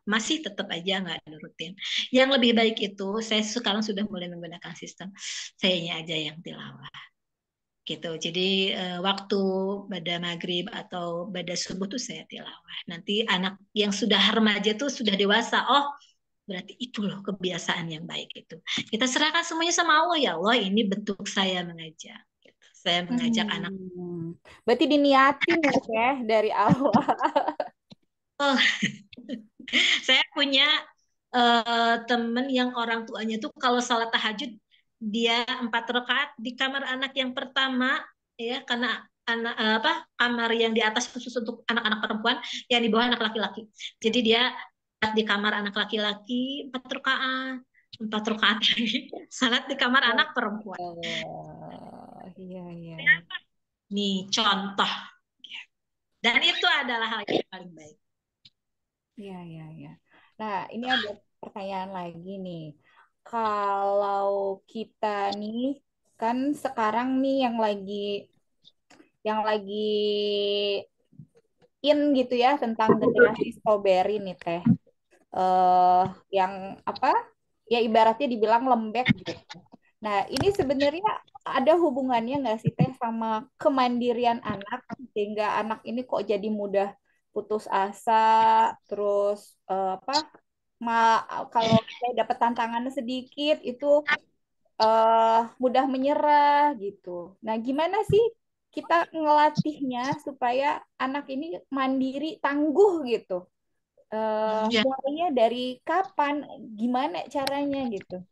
masih tetap aja nggak nurutin. Yang lebih baik itu, saya sekarang sudah mulai menggunakan sistem sayanya aja yang tilawah. Gitu. Jadi waktu pada maghrib atau pada subuh tuh saya tilawah. Nanti anak yang sudah remaja tuh sudah dewasa, oh berarti itu loh kebiasaan yang baik itu. Kita serahkan semuanya sama Allah, ya Allah ini bentuk saya mengajak. Gitu. Saya mengajak anak. Berarti diniatin ya dari awal. Oh, saya punya temen yang orang tuanya tuh kalau salat tahajud dia 4 rakaat di kamar anak yang pertama, ya, karena kamar yang di atas khusus untuk anak-anak perempuan, yang di bawah anak laki-laki. Jadi dia di kamar anak laki-laki 4 rakaat, 4 rakaat lagi salat di kamar anak perempuan. Iya. Nih contoh, dan itu adalah hal yang paling baik. Iya. Nah, ini ada pertanyaan lagi nih. Kalau kita nih kan sekarang nih yang lagi in gitu ya tentang generasi strawberry nih teh. Yang apa? Ya ibaratnya dibilang lembek gitu. Nah, ini sebenarnya ada hubungannya nggak sih teh sama kemandirian anak sehingga anak ini kok jadi mudah putus asa, terus kalau saya dapat tantangan sedikit itu mudah menyerah gitu. Nah, gimana sih kita ngelatihnya supaya anak ini mandiri, tangguh gitu? Mulainya dari kapan? Gimana caranya gitu?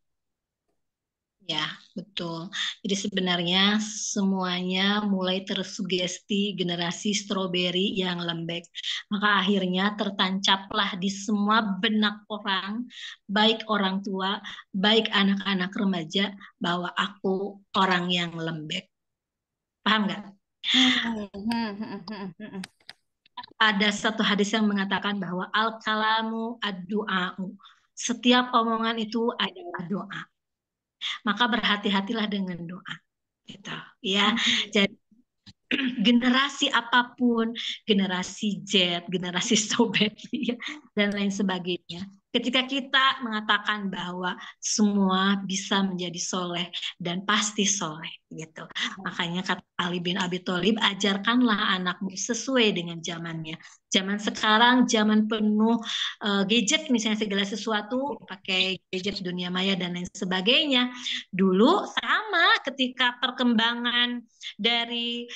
Ya, betul. Jadi sebenarnya semuanya mulai tersugesti generasi stroberi yang lembek. Maka akhirnya tertancaplah di semua benak orang, baik orang tua, baik anak-anak remaja, bahwa aku orang yang lembek. Paham nggak? Ada satu hadis yang mengatakan bahwa al-kalamu ad-du'a'u. Setiap omongan itu adalah doa. Maka berhati-hatilah dengan doa. Gitu, ya. Jadi generasi apapun, generasi Z, generasi strawberry, dan lain sebagainya. Ketika kita mengatakan bahwa semua bisa menjadi soleh dan pasti soleh, gitu. Makanya kata Ali bin Abi Thalib, ajarkanlah anakmu sesuai dengan zamannya. Zaman sekarang, zaman penuh gadget, misalnya segala sesuatu pakai gadget dunia maya dan lain sebagainya. Dulu sama ketika perkembangan dari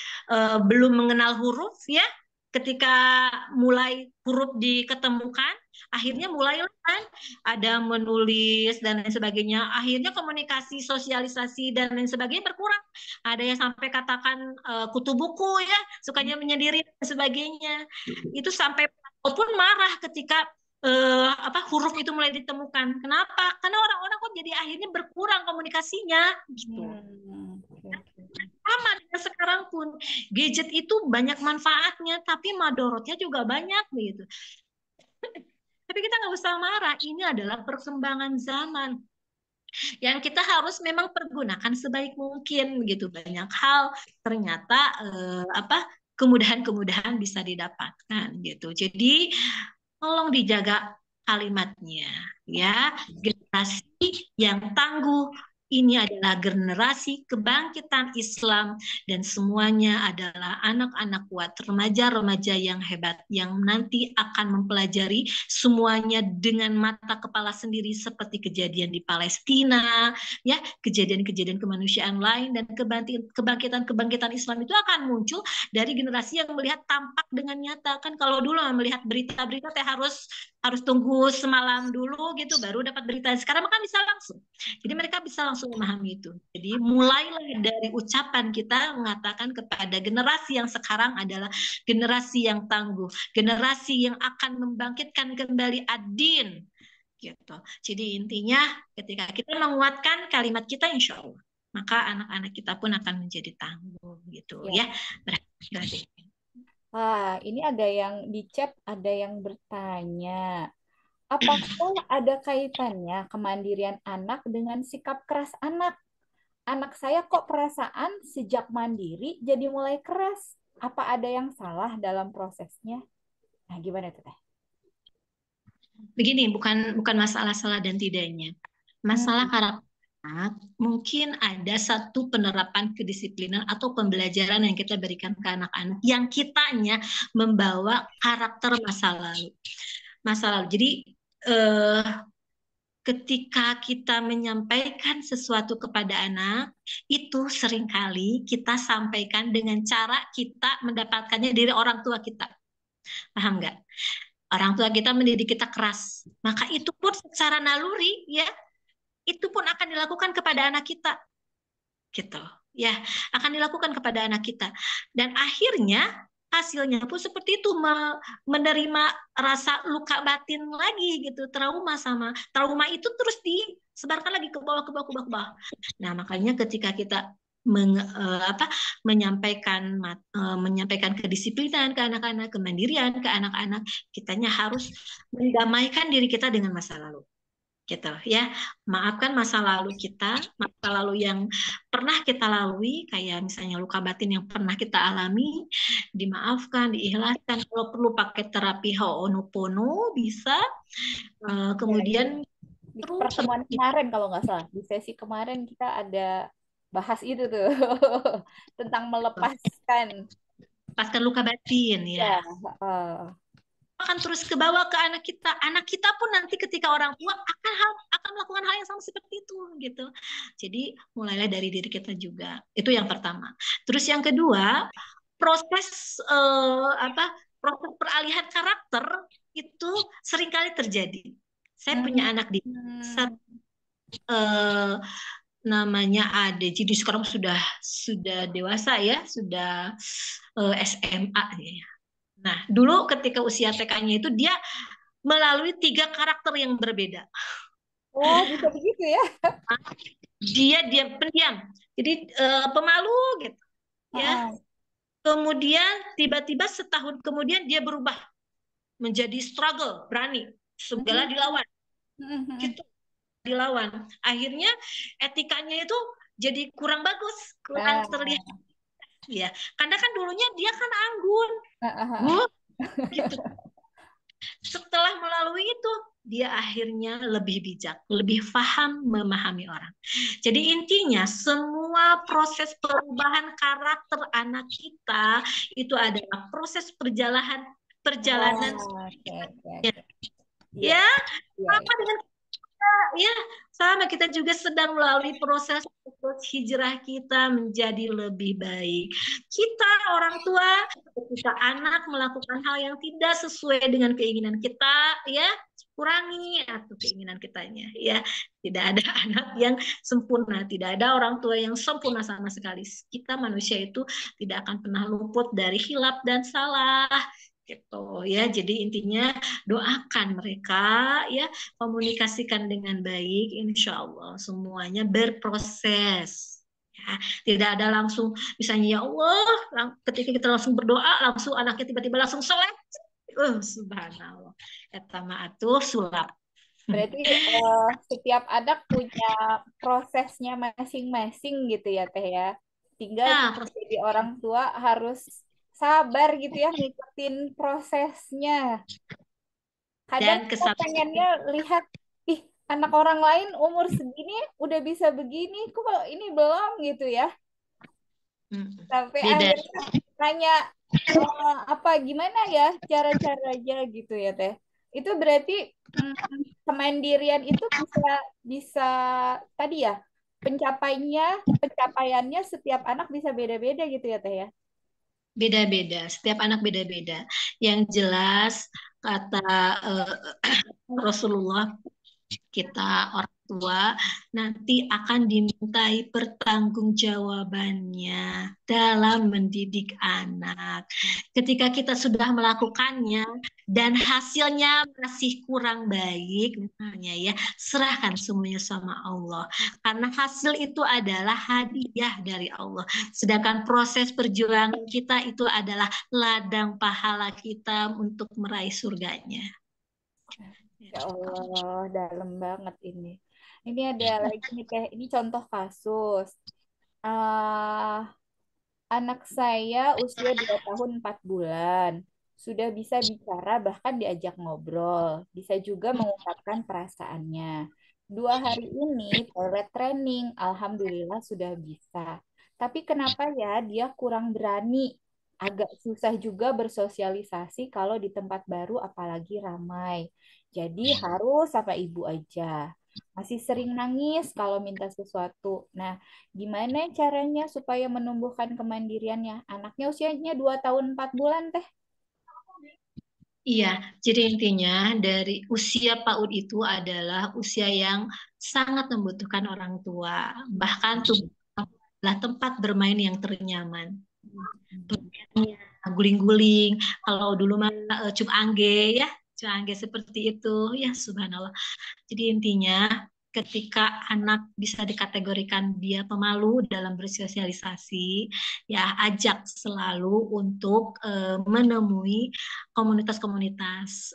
belum mengenal huruf ya, ketika mulai huruf diketemukan, akhirnya mulailah kan ada menulis dan lain sebagainya. Akhirnya komunikasi, sosialisasi dan lain sebagainya berkurang. Ada yang sampai katakan kutu buku ya, sukanya menyendiri dan sebagainya. Itu sampai pun marah ketika huruf itu mulai ditemukan. Kenapa? Karena orang-orang kok jadi akhirnya berkurang komunikasinya gitu. Sama dengan sekarang pun gadget itu banyak manfaatnya tapi madorotnya juga banyak gitu. Tapi kita nggak usah marah, ini adalah perkembangan zaman yang kita harus memang pergunakan sebaik mungkin gitu. Banyak hal ternyata kemudahan-kemudahan bisa didapatkan gitu. Jadi tolong dijaga kalimatnya ya. Generasi yang tangguh ini adalah generasi kebangkitan Islam dan semuanya adalah anak-anak kuat, remaja-remaja yang hebat yang nanti akan mempelajari semuanya dengan mata kepala sendiri seperti kejadian di Palestina, ya, kejadian-kejadian kemanusiaan lain dan kebangkitan-kebangkitan Islam itu akan muncul dari generasi yang melihat tampak dengan nyata. Kan kalau dulu melihat berita-berita teh harus tunggu semalam dulu gitu baru dapat berita. Sekarang kan bisa langsung. Jadi mereka bisa langsung memahami itu. Jadi mulailah dari ucapan kita mengatakan kepada generasi yang sekarang adalah generasi yang tangguh, generasi yang akan membangkitkan kembali ad-din gitu. Jadi intinya ketika kita menguatkan kalimat kita insya Allah, maka anak-anak kita pun akan menjadi tangguh gitu ya. Berarti. Ini ada yang di chat, ada yang bertanya, apakah ada kaitannya kemandirian anak dengan sikap keras anak? Anak saya kok perasaan sejak mandiri jadi mulai keras. Apa ada yang salah dalam prosesnya? Nah, gimana itu teh? Begini, bukan masalah salah dan tidaknya. Masalah karakter anak, mungkin ada satu penerapan kedisiplinan atau pembelajaran yang kita berikan ke anak-anak yang kitanya membawa karakter masa lalu. Jadi ketika kita menyampaikan sesuatu kepada anak, itu seringkali kita sampaikan dengan cara kita mendapatkannya dari orang tua kita. Paham nggak? Orang tua kita mendidik kita keras. Maka itu pun secara naluri ya, itu pun akan dilakukan kepada anak kita. Gitu. Ya, akan dilakukan kepada anak kita. Dan akhirnya hasilnya pun seperti itu, menerima rasa luka batin lagi gitu, trauma itu terus disebarkan lagi ke bawah. Nah, makanya ketika kita menyampaikan kedisiplinan ke anak-anak, kemandirian ke anak-anak, kitanya harus mendamaikan diri kita dengan masa lalu. Gitu ya, maafkan masa lalu kita, masa lalu yang pernah kita lalui, kayak misalnya luka batin yang pernah kita alami, dimaafkan, diikhlaskan. Kalau perlu pakai terapi Ho'onopono bisa. Kemudian di pertemuan kemarin kalau nggak salah, di sesi kemarin kita ada bahas itu tuh tentang melepaskan luka batin ya. Akan terus ke bawah ke anak kita. Anak kita pun nanti ketika orang tua akan melakukan hal yang sama seperti itu gitu. Jadi mulailah dari diri kita juga. Itu yang pertama. Terus yang kedua, proses proses peralihan karakter itu seringkali terjadi. Saya punya anak di namanya Ade. Jadi sekarang sudah dewasa ya, sudah SMA ya. Nah, dulu ketika usia TK-nya itu dia melalui 3 karakter yang berbeda. Oh, bisa begitu ya? Dia pendiam, jadi pemalu gitu ya. Kemudian tiba-tiba setahun kemudian dia berubah menjadi struggle, berani, segala dilawan. Gitu, dilawan. Akhirnya etikanya itu jadi kurang bagus, kurang terlihat ya. Karena kan dulunya dia kan anggun. Gitu. Setelah melalui itu, dia akhirnya lebih bijak, lebih paham memahami orang. Jadi intinya semua proses perubahan karakter anak kita itu adalah proses perjalanan ya, sama dengan kita, ya, sama kita juga sedang melalui proses hijrah kita menjadi lebih baik. Kita orang tua, ketika anak melakukan hal yang tidak sesuai dengan keinginan kita, ya kurangi atau keinginan kitanya, ya. Tidak ada anak yang sempurna, tidak ada orang tua yang sempurna sama sekali. Kita manusia itu tidak akan pernah luput dari hilap dan salah, gitu ya. Jadi intinya doakan mereka, ya, komunikasikan dengan baik, insya Allah semuanya berproses. Ya, tidak ada langsung misalnya ya Allah ketika kita langsung berdoa langsung anaknya tiba-tiba langsung selek. Subhanallah. Eta ma'atuh sulap. Berarti setiap anak punya prosesnya masing-masing gitu ya Teh ya. Tinggal Ya, kita jadi orang tua harus sabar gitu ya ngikutin prosesnya. Kadang dan kita pengennya lihat, ih anak orang lain umur segini udah bisa begini, kok ini belum gitu ya. Sampai beda. akhirnya nanya apa gimana ya cara-caranya gitu ya Teh. Itu berarti kemandirian itu bisa bisa tadi ya pencapaiannya setiap anak bisa beda-beda gitu ya Teh ya. Beda-beda, setiap anak beda-beda. Yang jelas kata Rasulullah, kita orang tua nanti akan dimintai pertanggungjawabannya dalam mendidik anak. Ketika kita sudah melakukannya dan hasilnya masih kurang baik, misalnya ya, serahkan semuanya sama Allah. Karena hasil itu adalah hadiah dari Allah. Sedangkan proses perjuangan kita itu adalah ladang pahala kita untuk meraih surganya. Ya Allah, dalam banget ini. Ini ada lagi nih Teh, ini contoh kasus. Ah, anak saya usia 2 tahun 4 bulan. Sudah bisa bicara bahkan diajak ngobrol. Bisa juga mengungkapkan perasaannya. 2 hari ini toilet training, alhamdulillah sudah bisa. Tapi kenapa ya dia kurang berani? Agak susah juga bersosialisasi kalau di tempat baru apalagi ramai. Jadi harus sama ibu aja. Masih sering nangis kalau minta sesuatu. Nah, gimana caranya supaya menumbuhkan kemandiriannya? Anaknya usianya 2 tahun 4 bulan, Teh. Iya, jadi intinya dari usia PAUD itu adalah usia yang sangat membutuhkan orang tua. Bahkan tubuh adalah tempat bermain yang ternyaman. Guling-guling, kalau dulu mah cum angge ya, cum angge seperti itu, ya subhanallah. Jadi intinya ketika anak bisa dikategorikan dia pemalu dalam bersosialisasi, ya ajak selalu untuk menemui komunitas-komunitas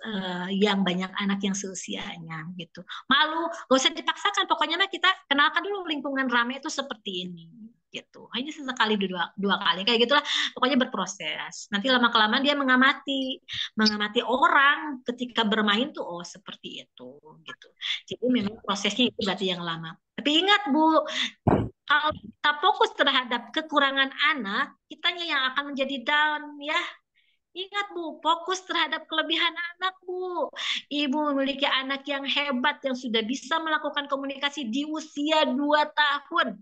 yang banyak anak yang seusianya gitu. Malu, gak usah dipaksakan. Pokoknya mah kita kenalkan dulu lingkungan ramai itu seperti ini gitu. Hanya sesekali dua kali kayak gitulah. Pokoknya berproses. Nanti lama-kelamaan dia mengamati orang ketika bermain tuh oh seperti itu gitu. Jadi memang prosesnya itu berarti yang lama. Tapi ingat Bu, kalau kita fokus terhadap kekurangan anak, kitanya yang akan menjadi down ya. Ingat Bu, fokus terhadap kelebihan anak Bu. Ibu memiliki anak yang hebat yang sudah bisa melakukan komunikasi di usia 2 tahun.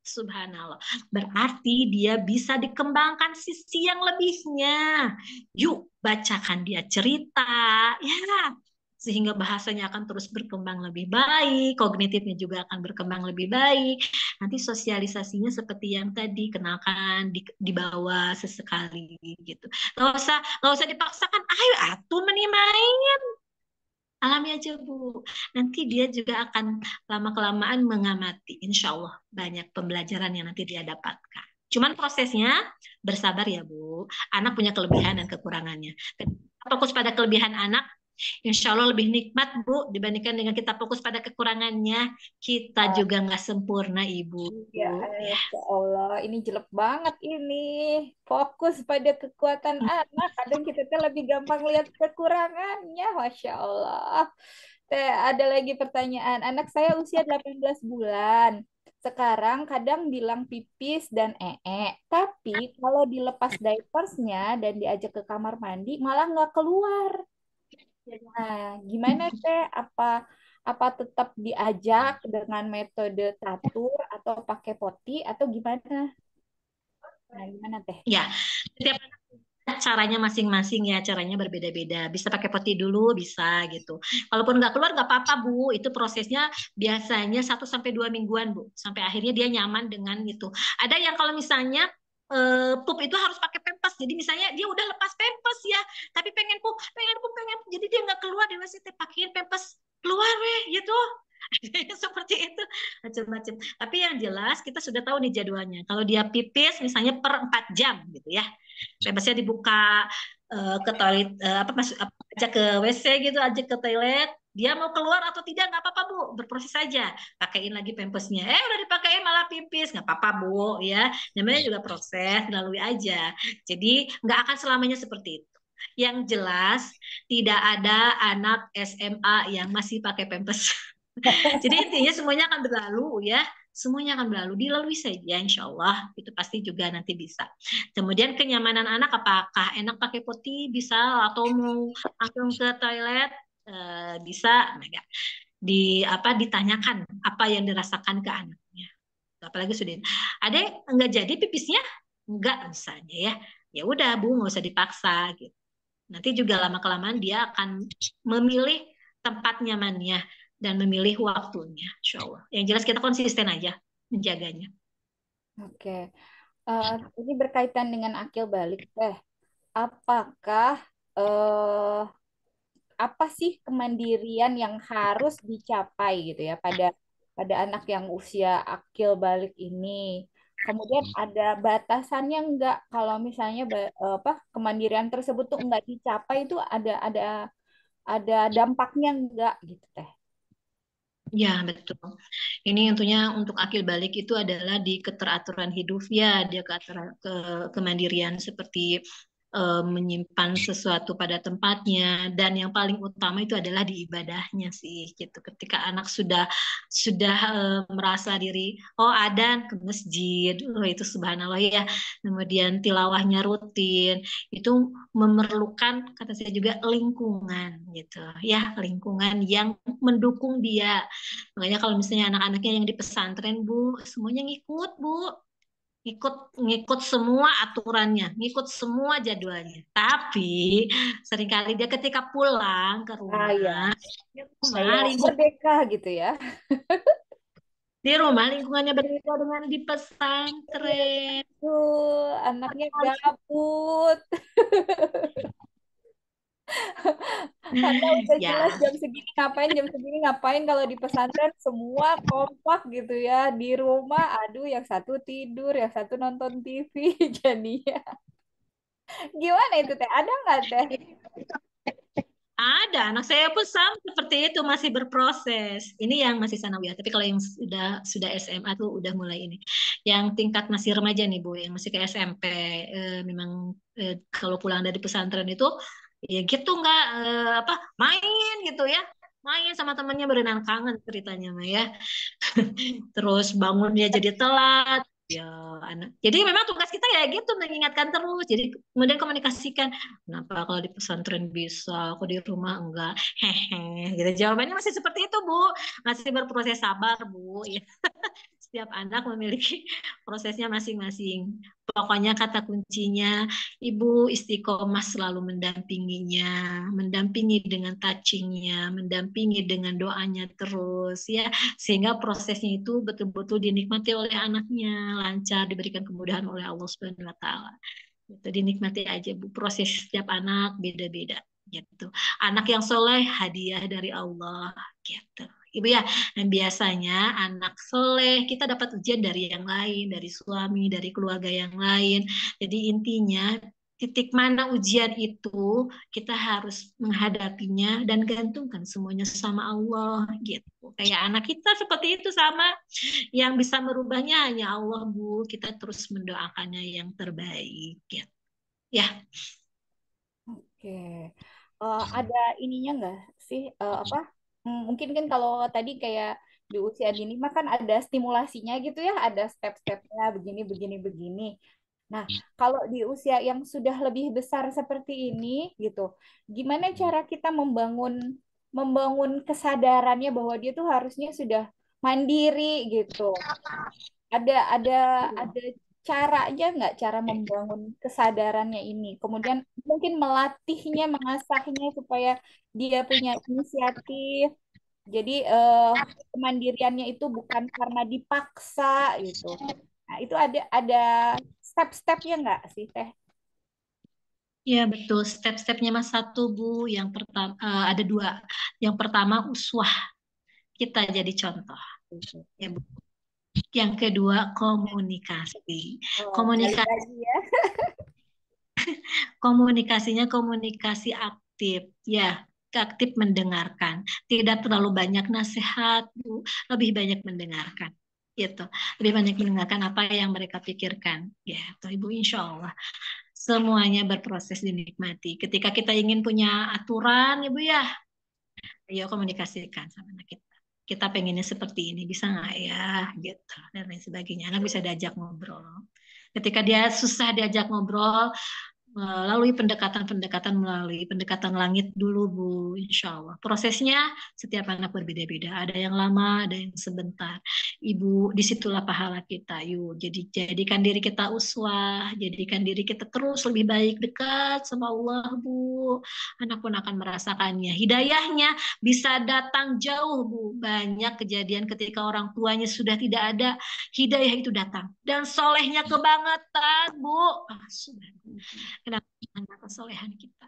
Subhanallah. Berarti dia bisa dikembangkan sisi yang lebihnya. Yuk, bacakan dia cerita. Ya, sehingga bahasanya akan terus berkembang lebih baik, kognitifnya juga akan berkembang lebih baik. Nanti sosialisasinya seperti yang tadi, kenalkan, dibawa sesekali gitu. Nggak usah dipaksakan, ayo atuh main, alami aja Bu. Nanti dia juga akan lama-kelamaan mengamati. Insya Allah banyak pembelajaran yang nanti dia dapatkan. Cuman prosesnya bersabar ya Bu. Anak punya kelebihan dan kekurangannya. Fokus pada kelebihan anak, insya Allah lebih nikmat Bu dibandingkan dengan kita fokus pada kekurangannya. Kita juga nggak sempurna Ibu. Ya, Masya Allah, ini jelek banget ini. Fokus pada kekuatan anak, kadang kita tuh lebih gampang lihat kekurangannya, Masya Allah. Teh, ada lagi pertanyaan. Anak saya usia 18 bulan. Sekarang kadang bilang pipis dan tapi kalau dilepas diapersnya dan diajak ke kamar mandi malah nggak keluar. Nah, gimana teh? Apa tetap diajak dengan metode tatur atau pakai poti atau gimana? Nah, gimana teh? Ya, setiap caranya masing-masing ya, caranya berbeda-beda. Bisa pakai poti dulu, bisa gitu. Kalaupun nggak keluar nggak apa-apa Bu, itu prosesnya biasanya 1 sampai 2 mingguan Bu, sampai akhirnya dia nyaman dengan itu. Ada yang kalau misalnya pup itu harus pakai pempes. Jadi misalnya dia udah lepas pempes ya, tapi pengen pup, jadi dia nggak keluar, dia masih pakein pempes keluar weh gitu. Seperti itu macam-macam. Tapi yang jelas kita sudah tahu nih jadwalnya. Kalau dia pipis misalnya per 4 jam gitu ya, bebasnya dibuka ke toilet apa masuk aja ke WC gitu, aja ke toilet, dia mau keluar atau tidak nggak apa-apa Bu, berproses saja, pakaiin lagi pempesnya, udah dipakein malah pipis, nggak apa-apa Bu ya, namanya juga proses, lalui aja. Jadi nggak akan selamanya seperti itu. Yang jelas tidak ada anak SMA yang masih pakai pempes. Jadi intinya semuanya akan berlalu ya, semuanya akan berlalu, dilalui saja insya Allah, itu pasti juga nanti bisa. Kemudian kenyamanan anak, apakah enak pakai poti bisa atau mau langsung ke toilet bisa, enggak. Di apa ditanyakan apa yang dirasakan ke anaknya. Apalagi sudah ada yang enggak jadi pipisnya, enggak misalnya ya. Ya udah Bu, nggak usah dipaksa gitu. Nanti juga lama-kelamaan dia akan memilih tempat nyamannya dan memilih waktunya, insya Allah. Yang jelas kita konsisten aja menjaganya. Oke. Ini berkaitan dengan akil balik teh. Apakah eh, apa sih kemandirian yang harus dicapai gitu ya pada pada anak yang usia akil balik ini? Kemudian ada batasannya enggak kalau misalnya apa kemandirian tersebut tuh enggak dicapai itu ada dampaknya enggak gitu teh. Ya, betul. Ini tentunya untuk akil balik itu adalah di keteraturan hidup ya, dia kemandirian seperti menyimpan sesuatu pada tempatnya, dan yang paling utama itu adalah di ibadahnya sih gitu. Ketika anak sudah merasa diri, oh adzan ke masjid, oh itu subhanallah ya. Kemudian tilawahnya rutin, itu memerlukan kata saya juga lingkungan gitu ya, lingkungan yang mendukung dia. Makanya kalau misalnya anak-anaknya yang di pesantren Bu, semuanya ngikut Bu, ngikut ngikut semua aturannya, ngikut semua jadwalnya. Tapi seringkali dia ketika pulang ke Ah ya, rumah, kayak lingkungan merdeka gitu ya. di rumah lingkungannya berbeda dengan di Iya, pesantren. betul. Anaknya gabut. Karena udah jelas Ya, jam segini ngapain kalau di pesantren semua kompak gitu ya. Di rumah, aduh yang satu tidur, yang satu nonton TV jadinya. Gimana itu teh? Ada nggak teh? ada, anak saya pun sama seperti itu, masih berproses. Ini yang masih sanawiyah, tapi kalau yang sudah SMA tuh udah mulai ini. Yang tingkat masih remaja nih Bu, yang masih ke SMP, memang kalau pulang dari pesantren itu ya gitu nggak apa main gitu ya, main sama temannya berenang, kangen ceritanya mah ya. Terus bangunnya jadi telat. Ya, anak. Jadi memang tugas kita ya gitu mengingatkan terus. Jadi kemudian komunikasikan, kenapa kalau di pesantren bisa, aku di rumah enggak. Hehe, gitu. Jawabannya masih seperti itu, Bu. Masih berproses sabar, Bu. Ya. Setiap anak memiliki prosesnya masing-masing. Pokoknya kata kuncinya, ibu istiqomah selalu mendampinginya, mendampingi dengan touchingnya, mendampingi dengan doanya terus ya, sehingga prosesnya itu betul-betul dinikmati oleh anaknya, lancar, diberikan kemudahan oleh Allah Subhanahu Wa Taala. Itu dinikmati aja Bu, proses setiap anak beda-beda gitu. Anak yang soleh hadiah dari Allah gitu. Ibu ya, dan biasanya anak soleh kita dapat ujian dari yang lain, dari suami, dari keluarga yang lain. Jadi intinya titik mana ujian itu kita harus menghadapinya dan gantungkan semuanya sama Allah gitu. Kayak anak kita seperti itu sama, yang bisa merubahnya hanya Allah Bu. Kita terus mendoakannya yang terbaik gitu. Ya, Oke. Ada ininya nggak sih apa? Mungkin kan kalau tadi kayak di usia dini mah kan ada stimulasinya gitu ya, ada step-stepnya begini begini begini. Nah, kalau di usia yang sudah lebih besar seperti ini gitu, gimana cara kita membangun membangun kesadarannya bahwa dia tuh harusnya sudah mandiri gitu. Ada ada caranya nggak cara membangun kesadarannya ini. Kemudian mungkin melatihnya, mengasahnya supaya dia punya inisiatif. Jadi kemandiriannya itu bukan karena dipaksa gitu. Nah, itu ada step-stepnya nggak sih, Teh? ya betul. Step-stepnya Mas satu Bu. Yang pertama ada dua. Yang pertama uswah kita jadi contoh. Ya, Bu. Yang kedua komunikasi. Oh, balik Komunikasi lagi ya. komunikasinya komunikasi aktif. Ya, aktif mendengarkan. Tidak terlalu banyak nasihat, Bu. Lebih banyak mendengarkan. Gitu. Lebih banyak mendengarkan apa yang mereka pikirkan. Ya, itu Ibu insya Allah. Semuanya berproses dinikmati. Ketika kita ingin punya aturan, Ibu ya, ayo komunikasikan sama anak kita. Kita pengennya seperti ini, bisa nggak ya? Gitu, dan lain sebagainya. Anak bisa diajak ngobrol. Ketika dia susah diajak ngobrol, melalui pendekatan-pendekatan, melalui pendekatan langit dulu Bu, insya Allah. Prosesnya setiap anak berbeda-beda. Ada yang lama, ada yang sebentar. Ibu, disitulah pahala kita. Yuk, jadikan diri kita uswah, jadikan diri kita terus lebih baik dekat sama Allah Bu. Anak pun akan merasakannya. Hidayahnya bisa datang jauh Bu. Banyak kejadian ketika orang tuanya sudah tidak ada, hidayah itu datang. Dan solehnya kebangetan Bu. Ah, sudah. Kenapa? Karena kesolehan kita.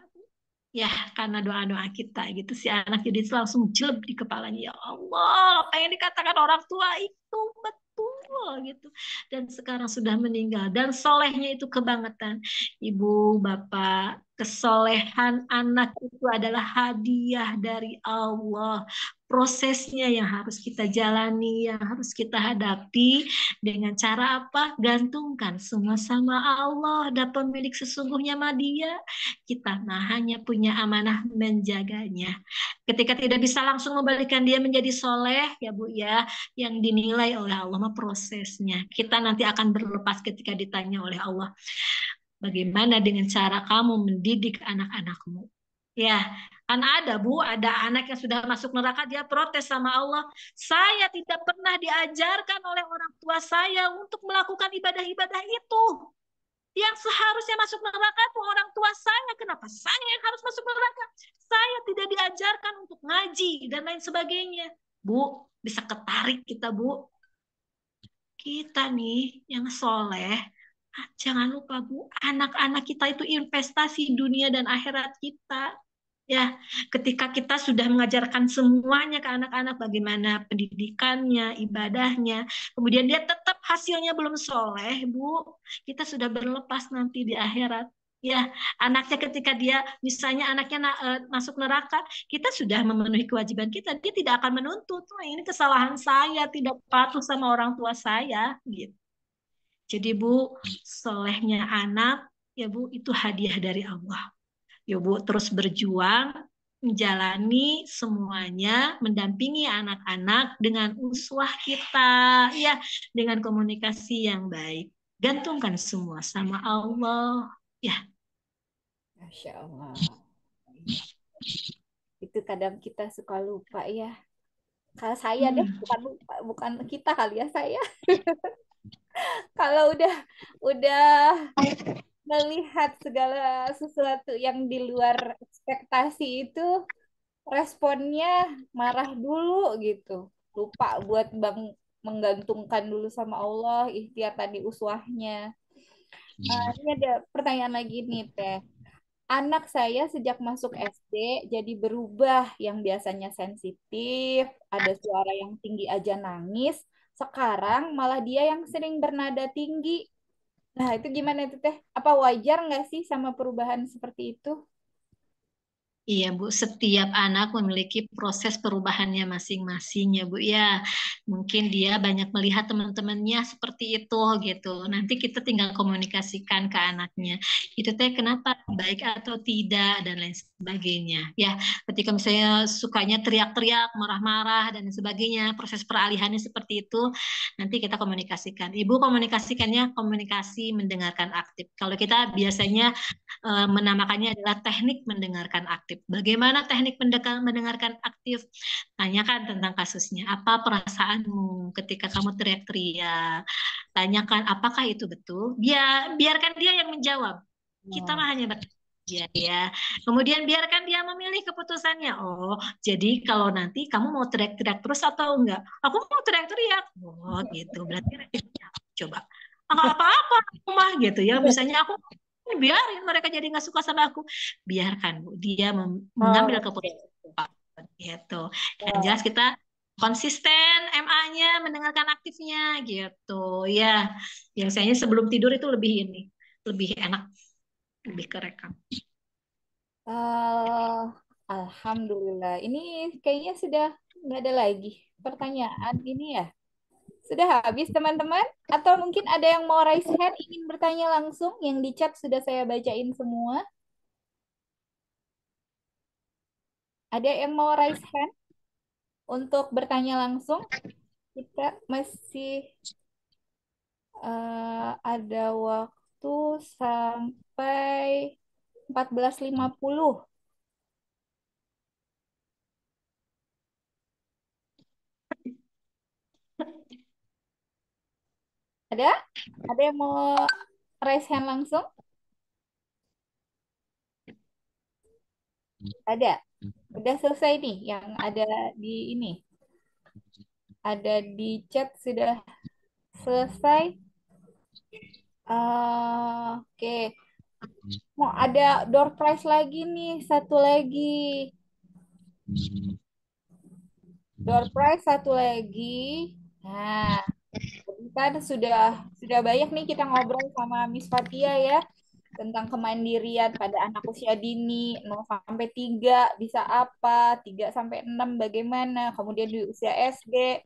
Ya, karena doa-doa kita gitu. Si anak jadi langsung jelek di kepalanya. Ya Allah, apa yang dikatakan orang tua itu betul gitu. Dan sekarang sudah meninggal. Dan solehnya itu kebangetan. Ibu, bapak, kesolehan anak itu adalah hadiah dari Allah. Prosesnya yang harus kita jalani, yang harus kita hadapi dengan cara apa? Gantungkan semua sama Allah. Dan pemilik sesungguhnya mah Dia. Kita nah hanya punya amanah menjaganya. Ketika tidak bisa langsung membalikan dia menjadi soleh, ya Bu ya, yang dinilai oleh Allah mah prosesnya. Kita nanti akan berlepas ketika ditanya oleh Allah, bagaimana dengan cara kamu mendidik anak-anakmu? Ya, kan ada Bu, ada anak yang sudah masuk neraka, dia protes sama Allah. Saya tidak pernah diajarkan oleh orang tua saya untuk melakukan ibadah-ibadah itu. Yang seharusnya masuk neraka itu orang tua saya. Kenapa saya yang harus masuk neraka? Saya tidak diajarkan untuk ngaji dan lain sebagainya. Bu, bisa ketarik kita, Bu. Kita nih yang soleh, jangan lupa Bu, anak-anak kita itu investasi dunia dan akhirat kita. Ya, ketika kita sudah mengajarkan semuanya ke anak-anak bagaimana pendidikannya, ibadahnya, kemudian dia tetap hasilnya belum soleh, Bu, kita sudah berlepas nanti di akhirat. Ya, anaknya ketika dia misalnya anaknya masuk neraka, kita sudah memenuhi kewajiban kita. Dia tidak akan menuntut, "Oh, ini kesalahan saya, tidak patuh sama orang tua saya." Gitu. Jadi Bu, solehnya anak, ya Bu, itu hadiah dari Allah. Ya Bu, terus berjuang, menjalani semuanya, mendampingi anak-anak dengan uswah kita, ya, dengan komunikasi yang baik. Gantungkan semua sama Allah. Ya, Masya Allah. Iya. Itu kadang kita suka lupa ya. Kalau saya deh, Hmm. bukan bukan kita kali ya saya. Kalau udah melihat segala sesuatu yang di luar ekspektasi itu responnya marah dulu gitu. Lupa buat menggantungkan dulu sama Allah ikhtiar tadi uswahnya. Ini ada pertanyaan lagi nih Teh. Anak saya sejak masuk SD jadi berubah yang biasanya sensitif, ada suara yang tinggi aja nangis, sekarang malah dia yang sering bernada tinggi. Nah, itu gimana itu Teh? Apa wajar nggak sih sama perubahan seperti itu? Iya, Bu, setiap anak memiliki proses perubahannya masing-masing ya, Bu. Ya, mungkin dia banyak melihat teman-temannya seperti itu gitu. Nanti kita tinggal komunikasikan ke anaknya. Itu teh kenapa baik atau tidak dan lain sebagainya. Ya, ketika misalnya sukanya teriak-teriak, marah-marah dan sebagainya, proses peralihannya seperti itu, nanti kita komunikasikan. Ibu komunikasikannya komunikasi mendengarkan aktif. Kalau kita biasanya menamakannya adalah teknik mendengarkan aktif. Bagaimana teknik mendengarkan aktif? Tanyakan tentang kasusnya. Apa perasaanmu ketika kamu teriak-teriak? Tanyakan apakah itu betul? Biarkan dia yang menjawab. Kita Nah, mah hanya dia ya. Kemudian biarkan dia memilih keputusannya. Oh, jadi kalau nanti kamu mau teriak-teriak terus atau enggak? Aku mau teriak-teriak. Oh, gitu. Berarti coba. Enggak apa-apa, mah gitu ya. Misalnya aku biarin mereka jadi nggak suka sama aku, biarkan Bu dia mengambil oh, oke. keputusan gitu. Yang Oh, jelas kita konsisten MA-nya mendengarkan aktifnya gitu ya. Biasanya sebelum tidur itu lebih enak, lebih kerekam. eh, Alhamdulillah. Ini kayaknya sudah nggak ada lagi pertanyaan ini ya. Sudah habis teman-teman? Atau mungkin ada yang mau raise hand ingin bertanya langsung? Yang di chat sudah saya bacain semua. Ada yang mau raise hand untuk bertanya langsung? Kita masih ada waktu sampai 14.50. Ada? Ada yang mau raise hand langsung? Ada. Udah selesai nih yang ada di ini. Ada di chat sudah selesai. Oke. Mau ada door prize lagi nih, satu lagi. Door prize satu lagi. Nah, kan sudah banyak nih kita ngobrol sama Miss Fatia ya tentang kemandirian pada anak usia dini 0 sampai 3 bisa apa, 3 sampai 6 bagaimana, kemudian di usia SD,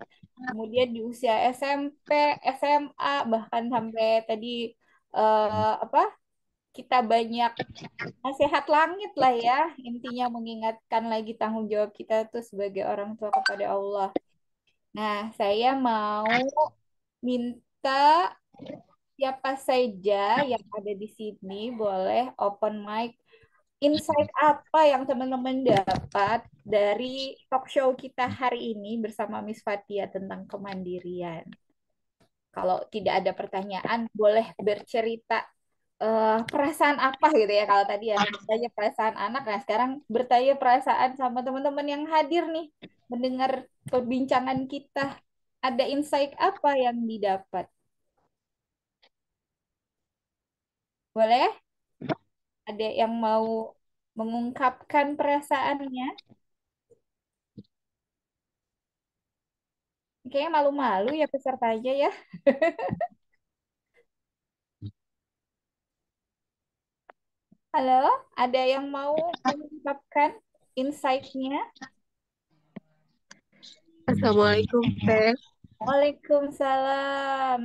kemudian di usia SMP, SMA, bahkan sampai tadi apa kita banyak nasihat langit lah ya, intinya mengingatkan lagi tanggung jawab kita tuh sebagai orang tua kepada Allah. Nah, saya mau minta siapa saja yang ada di sini boleh open mic. Insight apa yang teman-teman dapat dari talk show kita hari ini bersama Miss Fatia tentang kemandirian? Kalau tidak ada pertanyaan, boleh bercerita perasaan apa gitu ya. Kalau tadi ya bertanya perasaan anak, nah sekarang bertanya perasaan sama teman-teman yang hadir nih mendengar perbincangan kita. Ada insight apa yang didapat? Boleh? Ada yang mau mengungkapkan perasaannya? Kayaknya malu-malu ya pesertanya ya. Halo, ada yang mau mengungkapkan insight-nya? Assalamualaikum, Teh. Waalaikumsalam.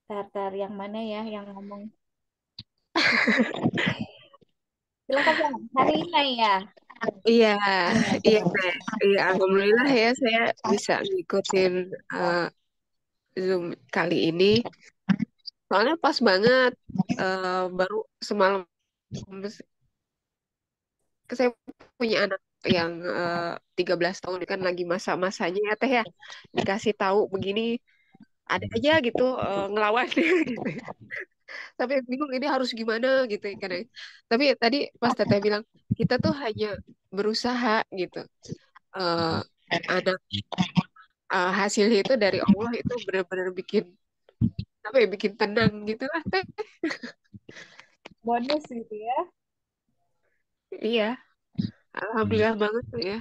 Tar, yang mana ya yang ngomong? Silakan Bang. Harlina ya. Iya, iya, Teh. Iya, alhamdulillah ya saya bisa ngikutin eh, Zoom kali ini. Soalnya pas banget baru semalam saya punya anak yang 13 tahun kan lagi masa-masanya ya teh ya, dikasih tahu begini ada aja gitu ngelawan gitu. Tapi bingung ini harus gimana gitu kan. Tapi tadi pas teteh bilang kita tuh hanya berusaha gitu. Eh, ada hasilnya itu dari Allah itu benar-benar bikin apa ya, bikin tenang gitu lah teh. Bonus gitu ya. Iya, alhamdulillah banget tuh ya.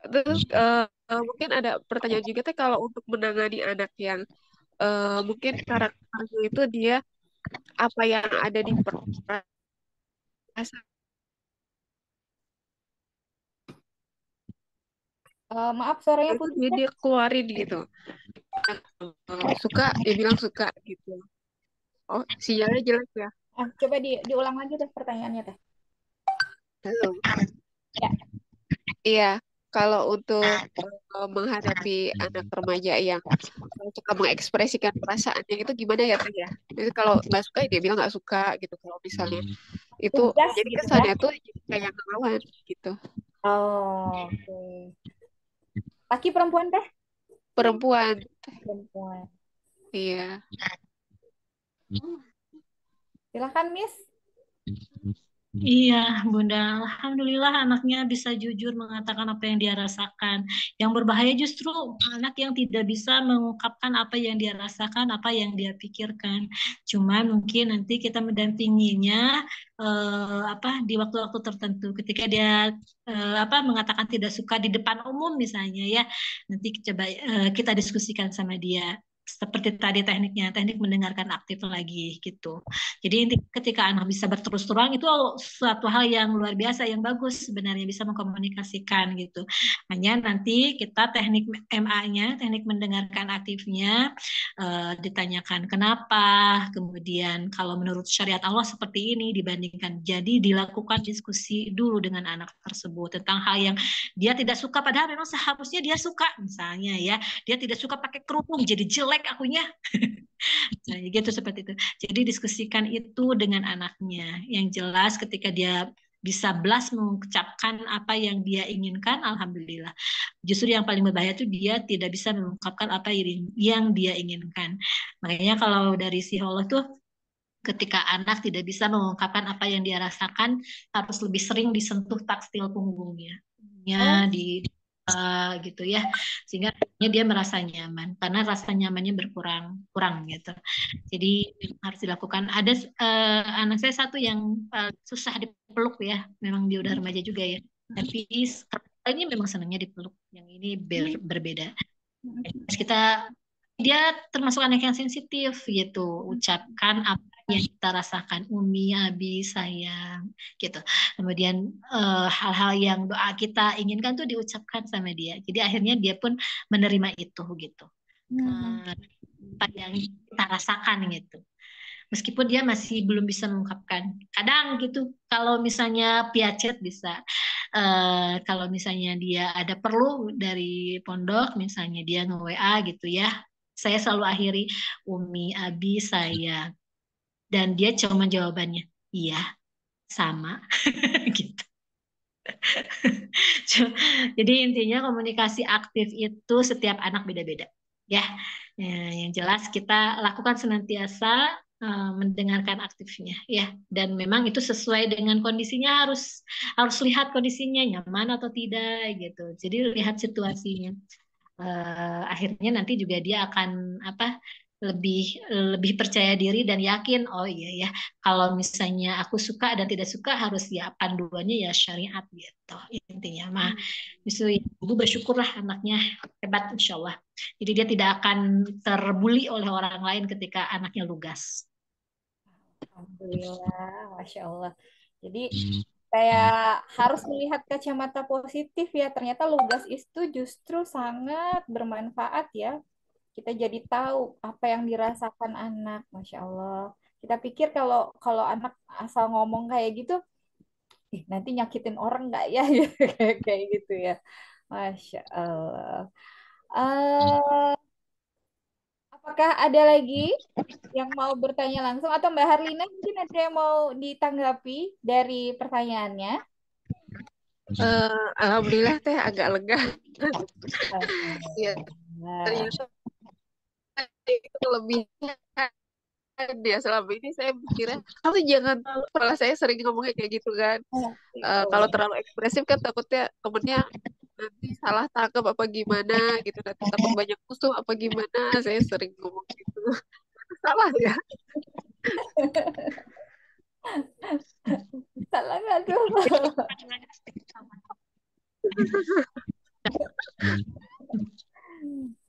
Terus mungkin ada pertanyaan juga teh, kalau untuk menangani anak yang mungkin karakternya itu dia apa yang ada di perasaan Maaf, suaranya itu putus dia, teh. dia keluarin gitu. Suka dia bilang suka gitu. Oh, sinyalnya jelek ya. Coba diulang lagi deh pertanyaannya teh. Halo. Ya. Iya, kalau untuk menghadapi anak remaja yang suka mengekspresikan perasaannya itu gimana ya Teh ya? Jadi kalau nggak suka dia bilang nggak suka gitu. Kalau misalnya itu Tugas jadi gitu ya. kesannya tuh jadi kayak ngelawan gitu. Oh, oke. Laki perempuan teh? Perempuan, Perempuan. iya. Silakan, Miss. Iya, Bunda. Alhamdulillah anaknya bisa jujur mengatakan apa yang dia rasakan. Yang berbahaya justru anak yang tidak bisa mengungkapkan apa yang dia rasakan, apa yang dia pikirkan. Cuman mungkin nanti kita mendampinginya di waktu-waktu tertentu. Ketika dia mengatakan tidak suka di depan umum misalnya ya, nanti coba kita diskusikan sama dia. Seperti tadi teknik mendengarkan aktif lagi gitu. Jadi ketika anak bisa berterus terang itu suatu hal yang luar biasa, yang bagus sebenarnya bisa mengkomunikasikan gitu. Hanya nanti kita teknik MA-nya, teknik mendengarkan aktifnya ditanyakan kenapa, kemudian kalau menurut syariat Allah seperti ini dibandingkan. Jadi dilakukan diskusi dulu dengan anak tersebut tentang hal yang dia tidak suka padahal memang seharusnya dia suka, misalnya ya, dia tidak suka pakai kerudung jadi jelek akunya. Nah, gitu seperti itu. Jadi diskusikan itu dengan anaknya. Yang jelas ketika dia bisa belas mengucapkan apa yang dia inginkan, alhamdulillah. Justru yang paling berbahaya itu dia tidak bisa mengungkapkan apa yang dia inginkan. Makanya kalau dari psikolog tuh ketika anak tidak bisa mengungkapkan apa yang dia rasakan, harus lebih sering disentuh takstil punggungnya. Oh, Ya, di gitu ya, sehingga dia merasa nyaman karena rasa nyamannya berkurang kurang gitu. Jadi harus dilakukan. Ada anak saya satu yang susah dipeluk ya, memang dia udah remaja juga ya, tapi ini memang senangnya dipeluk, yang ini berbeda. Terus dia termasuk anak yang sensitif gitu, ucapkan apa yang kita rasakan, Umi, Abi, sayang, gitu. Kemudian hal-hal yang doa kita inginkan tuh diucapkan sama dia. Jadi akhirnya dia pun menerima itu gitu. Apa yang kita rasakan gitu. Meskipun dia masih belum bisa mengungkapkan. Kadang gitu, kalau misalnya Piacet bisa. Kalau misalnya dia ada perlu dari pondok, misalnya dia nge-WA gitu ya, saya selalu akhiri Umi, Abi, saya. Dan dia cuma jawabannya, iya, sama. gitu. Jadi intinya komunikasi aktif itu setiap anak beda-beda. Ya, yang jelas kita lakukan senantiasa mendengarkan aktifnya, ya. Dan memang itu sesuai dengan kondisinya, harus harus lihat kondisinya nyaman atau tidak gitu. Jadi lihat situasinya. Akhirnya nanti juga dia akan lebih lebih percaya diri dan yakin, oh iya ya, kalau misalnya aku suka dan tidak suka harus ya panduannya ya syariat gitu intinya mah. Justru ibu bersyukurlah anaknya hebat insya Allah, jadi dia tidak akan terbuli oleh orang lain ketika anaknya lugas. alhamdulillah, Masya Allah. Jadi kayak harus melihat kacamata positif ya. Ternyata lugas itu justru sangat bermanfaat ya. Kita jadi tahu apa yang dirasakan anak, Masya Allah. Kita pikir kalau kalau anak asal ngomong kayak gitu, nanti nyakitin orang nggak ya? Kayak gitu ya. Masya Allah. Eh, apakah ada lagi yang mau bertanya langsung atau Mbak Harlina mungkin ada yang mau ditanggapi dari pertanyaannya? Alhamdulillah teh agak lega. Ya Alhamdulillah. ternyata itu kelebihan dia selama ini saya mikirnya kamu jangan tahu, malah saya sering ngomongnya kayak gitu kan. Kalau terlalu ekspresif kan takutnya temennya nanti salah tangkap apa gimana gitu, nanti takut banyak musuh apa gimana, saya sering ngomong gitu. Salah ya. Salah nggak tuh?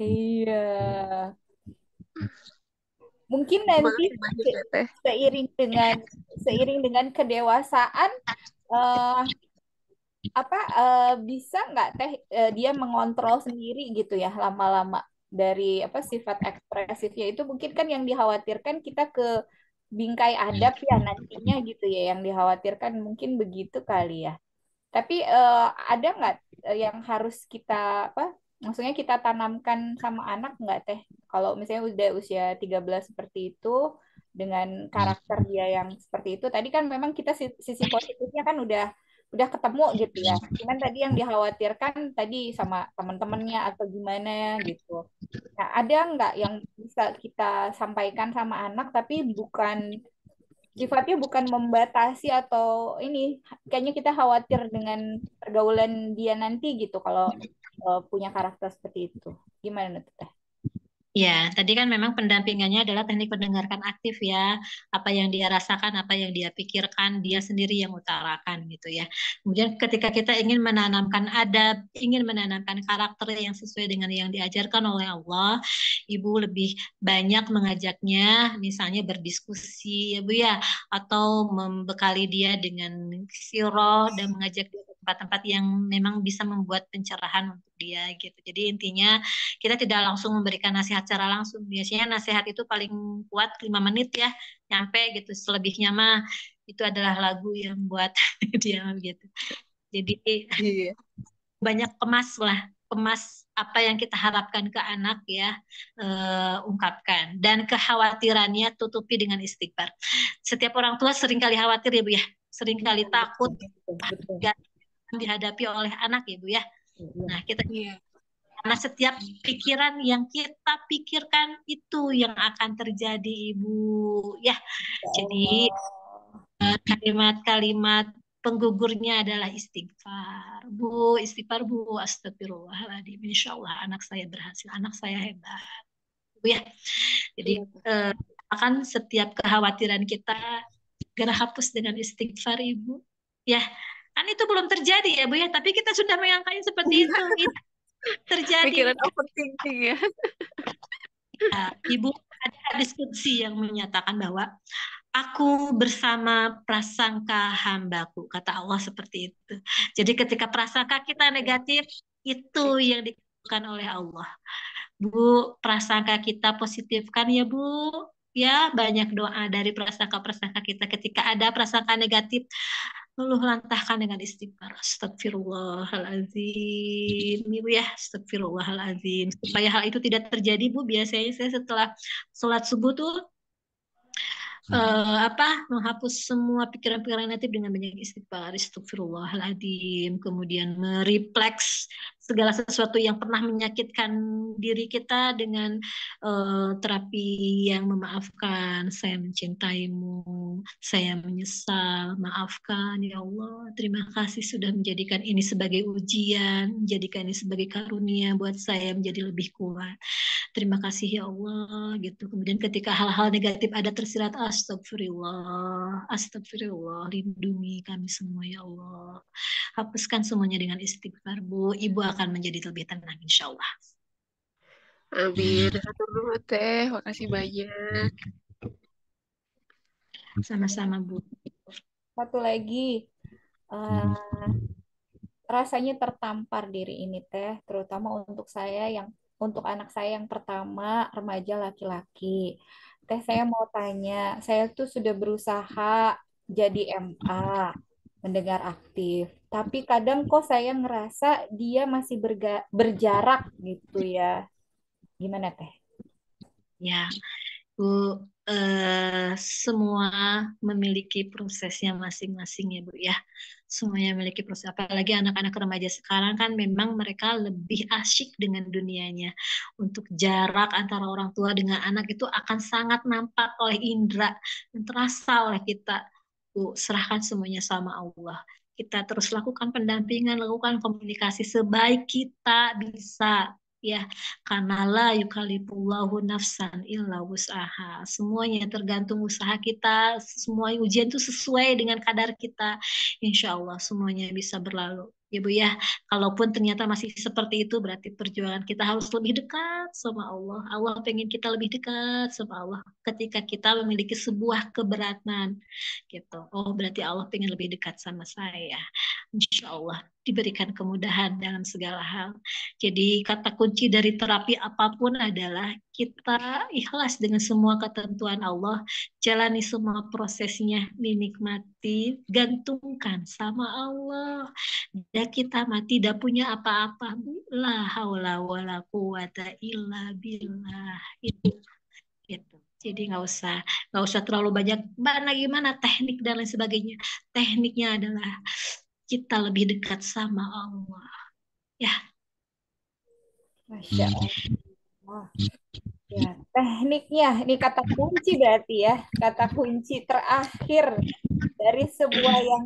Iya. Mungkin Terima nanti kasih banyak ya teh. seiring dengan kedewasaan, eh, bisa nggak teh dia mengontrol sendiri gitu ya lama-lama dari sifat ekspresifnya itu, mungkin kan yang dikhawatirkan kita ke bingkai adab ya nantinya gitu ya, yang dikhawatirkan mungkin begitu kali ya. Tapi ada nggak yang harus kita maksudnya kita tanamkan sama anak nggak teh? Kalau misalnya udah usia 13 seperti itu, dengan karakter dia yang seperti itu, tadi kan memang kita sisi positifnya kan udah ketemu gitu ya. Cuman tadi yang dikhawatirkan tadi sama teman-temannya atau gimana gitu. Nah, ada nggak yang bisa kita sampaikan sama anak tapi sifatnya bukan membatasi atau ini, kayaknya kita khawatir dengan pergaulan dia nanti gitu kalau punya karakter seperti itu. Gimana tuh Teh? Ya, tadi kan memang pendampingannya adalah teknik mendengarkan aktif ya. Apa yang dia rasakan, apa yang dia pikirkan, dia sendiri yang utarakan gitu ya. Kemudian ketika kita ingin menanamkan adab, ingin menanamkan karakter yang sesuai dengan yang diajarkan oleh Allah, Ibu lebih banyak mengajaknya, misalnya berdiskusi ya Bu ya, atau membekali dia dengan sirah dan mengajak dia ke tempat-tempat yang memang bisa membuat pencerahan untuk dia gitu. Jadi intinya kita tidak langsung memberikan nasihat secara langsung. Biasanya nasihat itu paling kuat 5 menit ya, nyampe gitu. Selebihnya mah itu adalah lagu yang buat dia gitu. Jadi Iya. banyak kemas apa yang kita harapkan ke anak ya, ungkapkan. Dan kekhawatirannya tutupi dengan istighfar. Setiap orang tua seringkali khawatir ya Bu ya, seringkali takut Betul. dihadapi oleh anak ya Bu ya. Nah, kita Iya. karena setiap pikiran yang kita pikirkan itu yang akan terjadi, Ibu. Ya, jadi kalimat-kalimat penggugurnya adalah istighfar. Bu, istighfar Bu, astagfirullahaladzim. Insya Allah anak saya berhasil, anak saya hebat. Bu ya, jadi akan setiap kekhawatiran kita segera hapus dengan istighfar, Ibu. Ya, kan itu belum terjadi ya Bu ya, tapi kita sudah menyangkanya seperti itu. Ini terjadi. Pikiran overthinking ya. Ibu ada diskusi yang menyatakan bahwa aku bersama prasangka hambaku, kata Allah seperti itu. Jadi ketika prasangka kita negatif, itu yang dikatakan oleh Allah. Bu, prasangka kita positifkan ya Bu. Ya, banyak doa dari prasangka-prasangka kita. Ketika ada prasangka negatif, luluh lantahkan dengan istighfar. Astagfirullahaladzim. Ibu ya, astagfirullahaladzim. Supaya hal itu tidak terjadi, Bu, biasanya saya setelah sholat subuh tuh menghapus semua pikiran-pikiran negatif dengan banyak istighfar, astagfirullahaladzim, kemudian merefleks segala sesuatu yang pernah menyakitkan diri kita dengan terapi yang memaafkan. Saya mencintaimu, saya menyesal, maafkan ya Allah, terima kasih sudah menjadikan ini sebagai ujian, menjadikan ini sebagai karunia buat saya menjadi lebih kuat. Terima kasih ya Allah gitu. Kemudian ketika hal-hal negatif ada tersirat, astagfirullah, astagfirullah, lindungi kami semua ya Allah. Hapuskan semuanya dengan istighfar Bu. Ibu akan menjadi lebih tenang insya Allah. Amin. Atur nuhun teh. Makasih banyak. Sama-sama Bu. Satu lagi, rasanya tertampar diri ini Teh, terutama untuk anak saya yang pertama, remaja laki-laki. Teh, saya mau tanya, saya tuh sudah berusaha jadi MA, mendengar aktif, tapi kadang kok saya ngerasa dia masih berjarak gitu ya. Gimana Teh? Ya, Bu, semua memiliki prosesnya masing-masing ya Bu ya. Semuanya memiliki proses. Apalagi anak-anak remaja sekarang kan memang mereka lebih asyik dengan dunianya. Untuk jarak antara orang tua dengan anak itu akan sangat nampak oleh indera dan terasa oleh kita. Serahkan semuanya sama Allah. Kita terus lakukan pendampingan, lakukan komunikasi sebaik kita bisa. Ya, karena la yukalifullahu nafsan illa wus'aha. Semuanya tergantung usaha kita, semua ujian itu sesuai dengan kadar kita. Insya Allah semuanya bisa berlalu. Ya Bu ya, kalaupun ternyata masih seperti itu berarti perjuangan kita harus lebih dekat sama Allah. Allah pengen kita lebih dekat sama Allah ketika kita memiliki sebuah keberatan gitu. Oh berarti Allah pengen lebih dekat sama saya. Insya Allah diberikan kemudahan dalam segala hal. Jadi kata kunci dari terapi apapun adalah kita ikhlas dengan semua ketentuan Allah, jalani semua prosesnya, dinikmati, gantungkan sama Allah. Dan kita mati tidak punya apa-apa. La haula wala quwata illa billah. Itu. Jadi nggak usah terlalu banyak mana gimana teknik dan lain sebagainya. Tekniknya adalah kita lebih dekat sama Allah. Ya, Masya Allah. Ya, tekniknya ini kata kunci berarti ya, kata kunci terakhir dari sebuah yang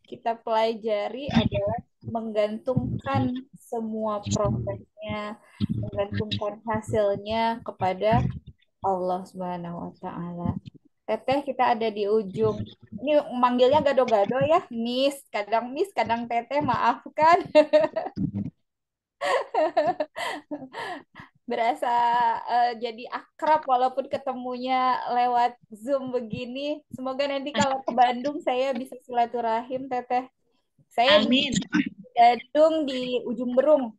kita pelajari adalah menggantungkan semua prosesnya, menggantungkan hasilnya kepada Allah Subhanahu wa taala. Teteh kita ada di ujung. Ini manggilnya gado-gado ya, Miss, kadang Teteh, maafkan. Berasa jadi akrab walaupun ketemunya lewat Zoom begini. Semoga nanti kalau ke Bandung saya bisa silaturahim, Teteh. Saya di amin. Badung di Ujung Berung.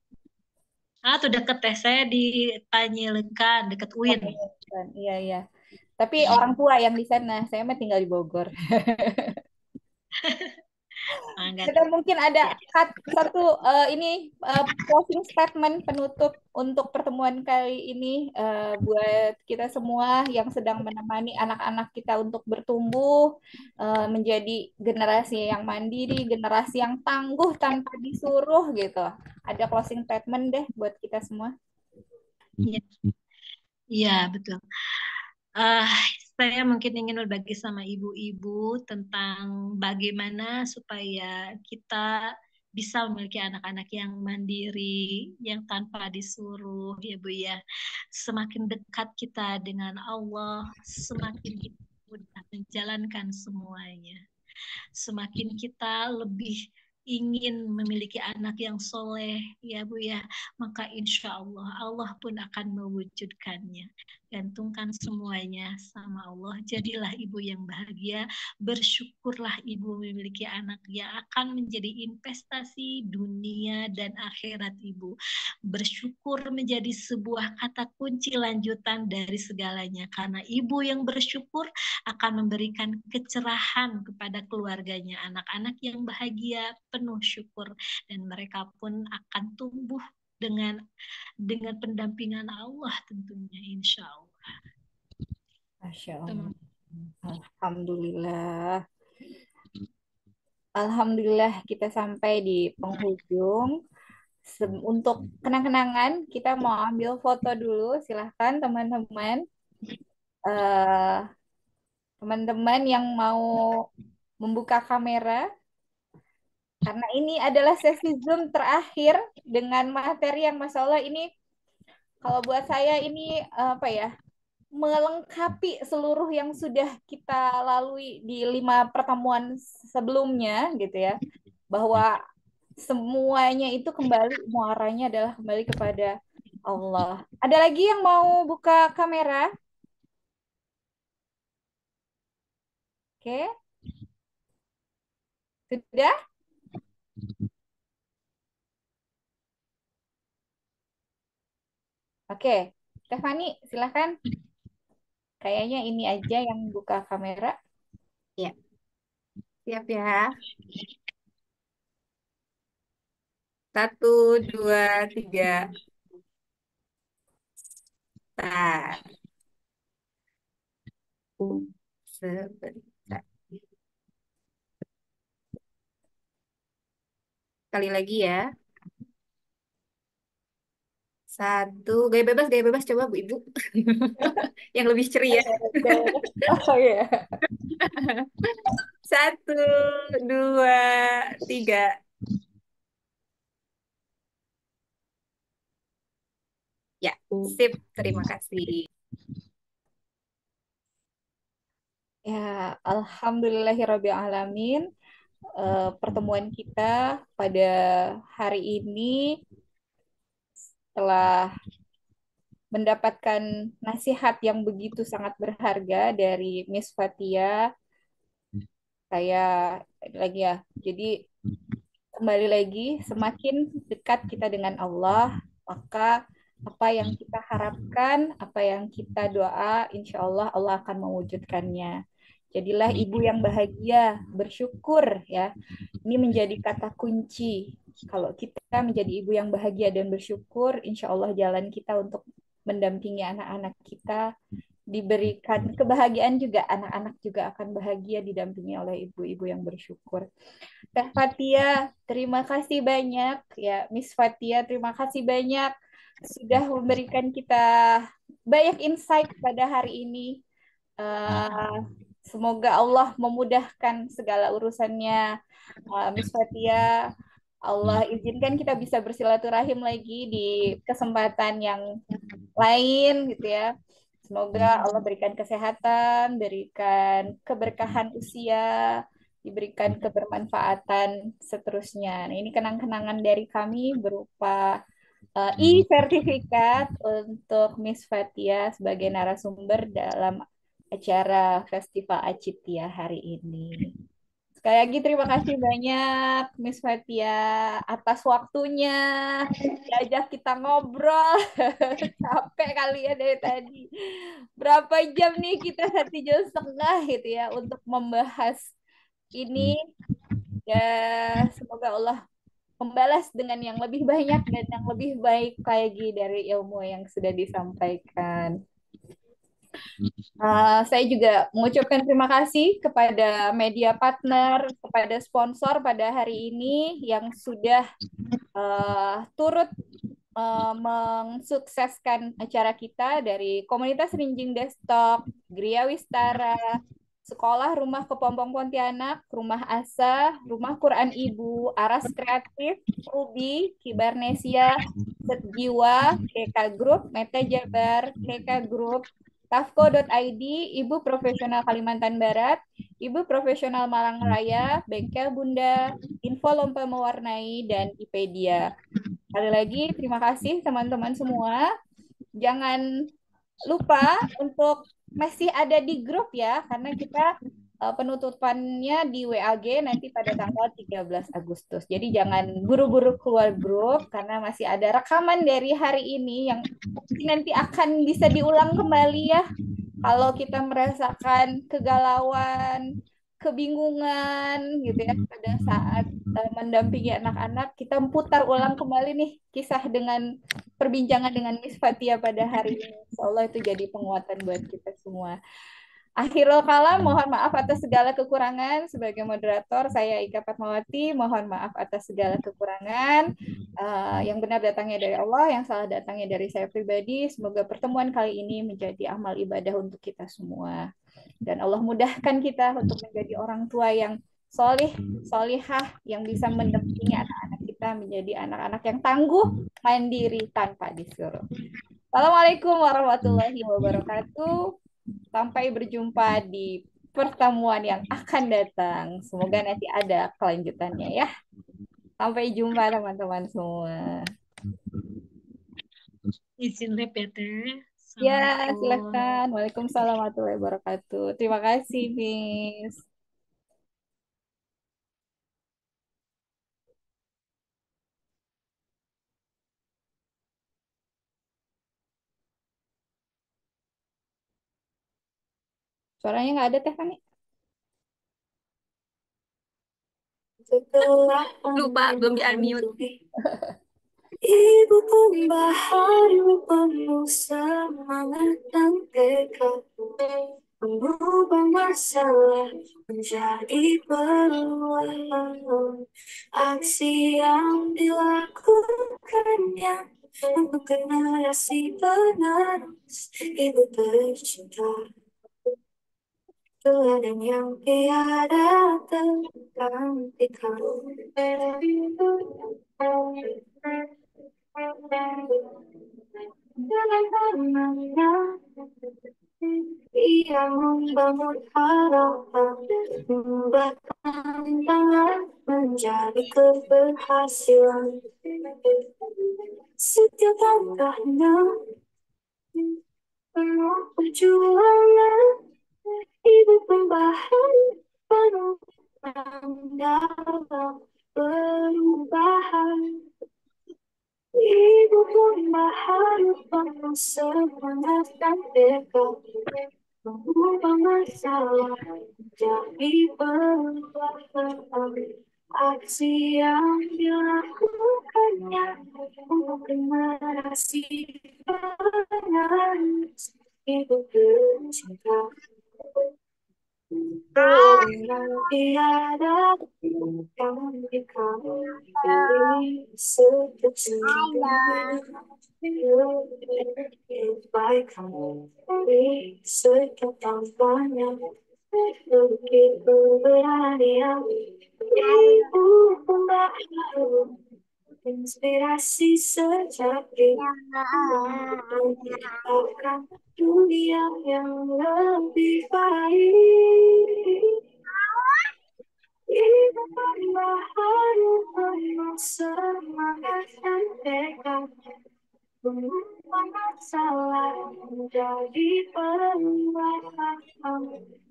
Tuh deket teh saya di Panjelekan, deket UIN. Iya, iya. Tapi orang tua yang di sana, saya mah tinggal di Bogor. Enggak. Kita mungkin ada satu closing statement penutup untuk pertemuan kali ini buat kita semua yang sedang menemani anak-anak kita untuk bertumbuh menjadi generasi yang mandiri, generasi yang tangguh tanpa disuruh gitu. Ada closing statement deh buat kita semua. Iya, iya betul. Eh, saya mungkin ingin berbagi sama ibu-ibu tentang bagaimana supaya kita bisa memiliki anak-anak yang mandiri, yang tanpa disuruh, ya Bu ya. Semakin dekat kita dengan Allah, semakin kita mudah menjalankan semuanya. Semakin kita lebih ingin memiliki anak yang soleh, ya Bu ya, maka insya Allah Allah pun akan mewujudkannya. Gantungkan semuanya sama Allah. Jadilah ibu yang bahagia. Bersyukurlah ibu memiliki anak yang akan menjadi investasi dunia dan akhirat ibu. Bersyukur menjadi sebuah kata kunci lanjutan dari segalanya. Karena ibu yang bersyukur akan memberikan kecerahan kepada keluarganya, anak-anak yang bahagia, penuh syukur, dan mereka pun akan tumbuh dengan pendampingan Allah tentunya, insya Allah. Masya Allah. Alhamdulillah. Alhamdulillah kita sampai di penghujung. Untuk kenang-kenangan, kita mau ambil foto dulu. Silahkan teman-teman. Eh, teman-teman yang mau membuka kamera. Karena ini adalah sesi Zoom terakhir dengan materi yang Masya Allah ini, kalau buat saya ini melengkapi seluruh yang sudah kita lalui di 5 pertemuan sebelumnya gitu ya. Bahwa semuanya itu kembali, muaranya adalah kembali kepada Allah. Ada lagi yang mau buka kamera? Oke, sudah? Oke, Stefani, silahkan. Kayaknya ini aja yang buka kamera. Ya, siap ya. 1, 2, 3. Start. Sebentar. sekali lagi ya. Satu, gaya bebas coba Bu Ibu. Yang lebih ceria. Oh ya. Satu, dua, tiga. Ya, sip. Terima kasih. Ya, alhamdulillahirabbil alamin. Pertemuan kita pada hari ini telah mendapatkan nasihat yang begitu sangat berharga dari Miss Fatia. Saya lagi ya. Jadi kembali lagi, semakin dekat kita dengan Allah, maka apa yang kita harapkan, apa yang kita doa, insya Allah Allah akan mewujudkannya. Jadilah ibu yang bahagia, bersyukur ya. Ini menjadi kata kunci. Kalau kita menjadi ibu yang bahagia dan bersyukur, insya Allah jalan kita untuk mendampingi anak-anak kita diberikan kebahagiaan juga, anak-anak juga akan bahagia didampingi oleh ibu-ibu yang bersyukur. Teh Fatia, terima kasih banyak ya, Miss Fatia, terima kasih banyak sudah memberikan kita banyak insight pada hari ini. Eh, Semoga Allah memudahkan segala urusannya, Miss Fatia. Allah izinkan kita bisa bersilaturahim lagi di kesempatan yang lain gitu ya. Semoga Allah berikan kesehatan, berikan keberkahan usia, diberikan kebermanfaatan seterusnya. Nah, ini kenang-kenangan dari kami berupa e-sertifikat untuk Miss Fatia sebagai narasumber dalam acara Festival Acitia hari ini. Sekali lagi terima kasih banyak Miss Fatia atas waktunya diajak kita ngobrol. Capek kali ya dari tadi. Berapa jam nih kita 1 jam setengah gitu ya untuk membahas ini. Ya semoga Allah membalas dengan yang lebih banyak dan yang lebih baik lagi dari ilmu yang sudah disampaikan. Saya juga mengucapkan terima kasih kepada media partner, kepada sponsor pada hari ini yang sudah turut mensukseskan acara kita dari komunitas Rinjing Desktop, Gria Wistara, Sekolah Rumah Kepompong Pontianak, Rumah Asa, Rumah Quran Ibu, Aras Kreatif, Ruby, Kibarnesia, Setjiwa, KK Group, Meta Jabar, KK Group, Tafco.id, Ibu Profesional Kalimantan Barat, Ibu Profesional Malang Raya, Bengkel Bunda, Info Lomba Mewarnai, dan IPedia. Sekali lagi, terima kasih teman-teman semua. Jangan lupa untuk masih ada di grup ya, karena kita penutupannya di WAG nanti pada tanggal 13 Agustus. Jadi jangan buru-buru keluar grup, karena masih ada rekaman dari hari ini yang nanti akan bisa diulang kembali ya. Kalau kita merasakan kegalauan, kebingungan gitu ya pada saat mendampingi anak-anak, kita putar ulang kembali nih kisah dengan perbincangan dengan Miss Fatia pada hari ini. Insya Allah itu jadi penguatan buat kita semua. Akhirul kalam, mohon maaf atas segala kekurangan. Sebagai moderator, saya Ika Fatmawati, mohon maaf atas segala kekurangan. Yang benar datangnya dari Allah, yang salah datangnya dari saya pribadi. Semoga pertemuan kali ini menjadi amal ibadah untuk kita semua. Dan Allah mudahkan kita untuk menjadi orang tua yang solih, solihah, yang bisa mendampingi anak-anak kita menjadi anak-anak yang tangguh, mandiri, tanpa disuruh. Assalamualaikum warahmatullahi wabarakatuh. Sampai berjumpa di pertemuan yang akan datang. Semoga nanti ada kelanjutannya ya. Sampai jumpa teman-teman semua. Izin rep ya Teh. Ya, Assalamualaikum. silakan. Waalaikumsalam warahmatullahi wabarakatuh. Terima kasih, Miss. Suaranya nggak ada, Teh Fani. Lupa, belum di-unmute. Ibu pembaharu penuh semangat dan tekad. Mengubah masalah menjadi peluang. Aksi yang dilakukannya untuk generasi penerus. Ibu tercinta, teladan yang tiada tergantikan. Dengan karunia, ia membangun harapan, mengubah tantangan menjadi keberhasilan. Setiap langkahnya penuh perjuangan, ibu pembaharu penuh dalam perubahan. Ibu pembaharu penuh semangat dan tekad, mengubah masalah jadi perubahan. Aksi yang dilakukannya untuk generasi penerus. Ibu tercinta, yang tiada tergantikan. Setiap senyum kebaikan, setiap tampaknya begitu keberanian. Ibu pembaharu, inspirasi sejati untuk menciptakan dunia yang lebih baik. Ibu pembaharu penuh semangat dan tekad, mengubah masalah menjadi peluang.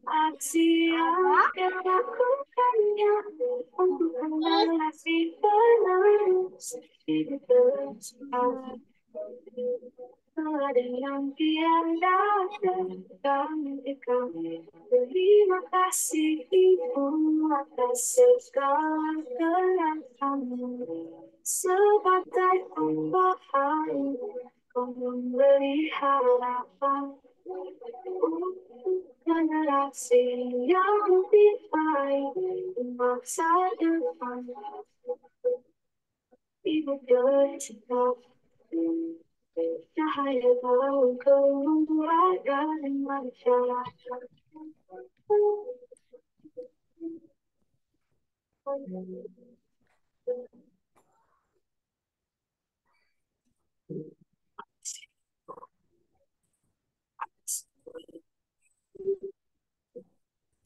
Aksi yang dilakukannya untuk generasi penerus. Hidup terus ada yang tiada tergantikan. Terima kasih Ibu atas segala gerakanmu. Sebagai pembaharu, kau memberi harapan untuk generasi yang lebih baik di masa depan. Ibu bercita cahaya tahu keluarga dan masyarakat.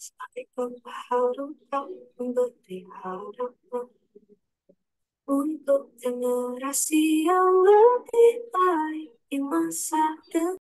Sebagai pembaharu kau memberi harapan untuk generasi yang lebih baik di masa depan.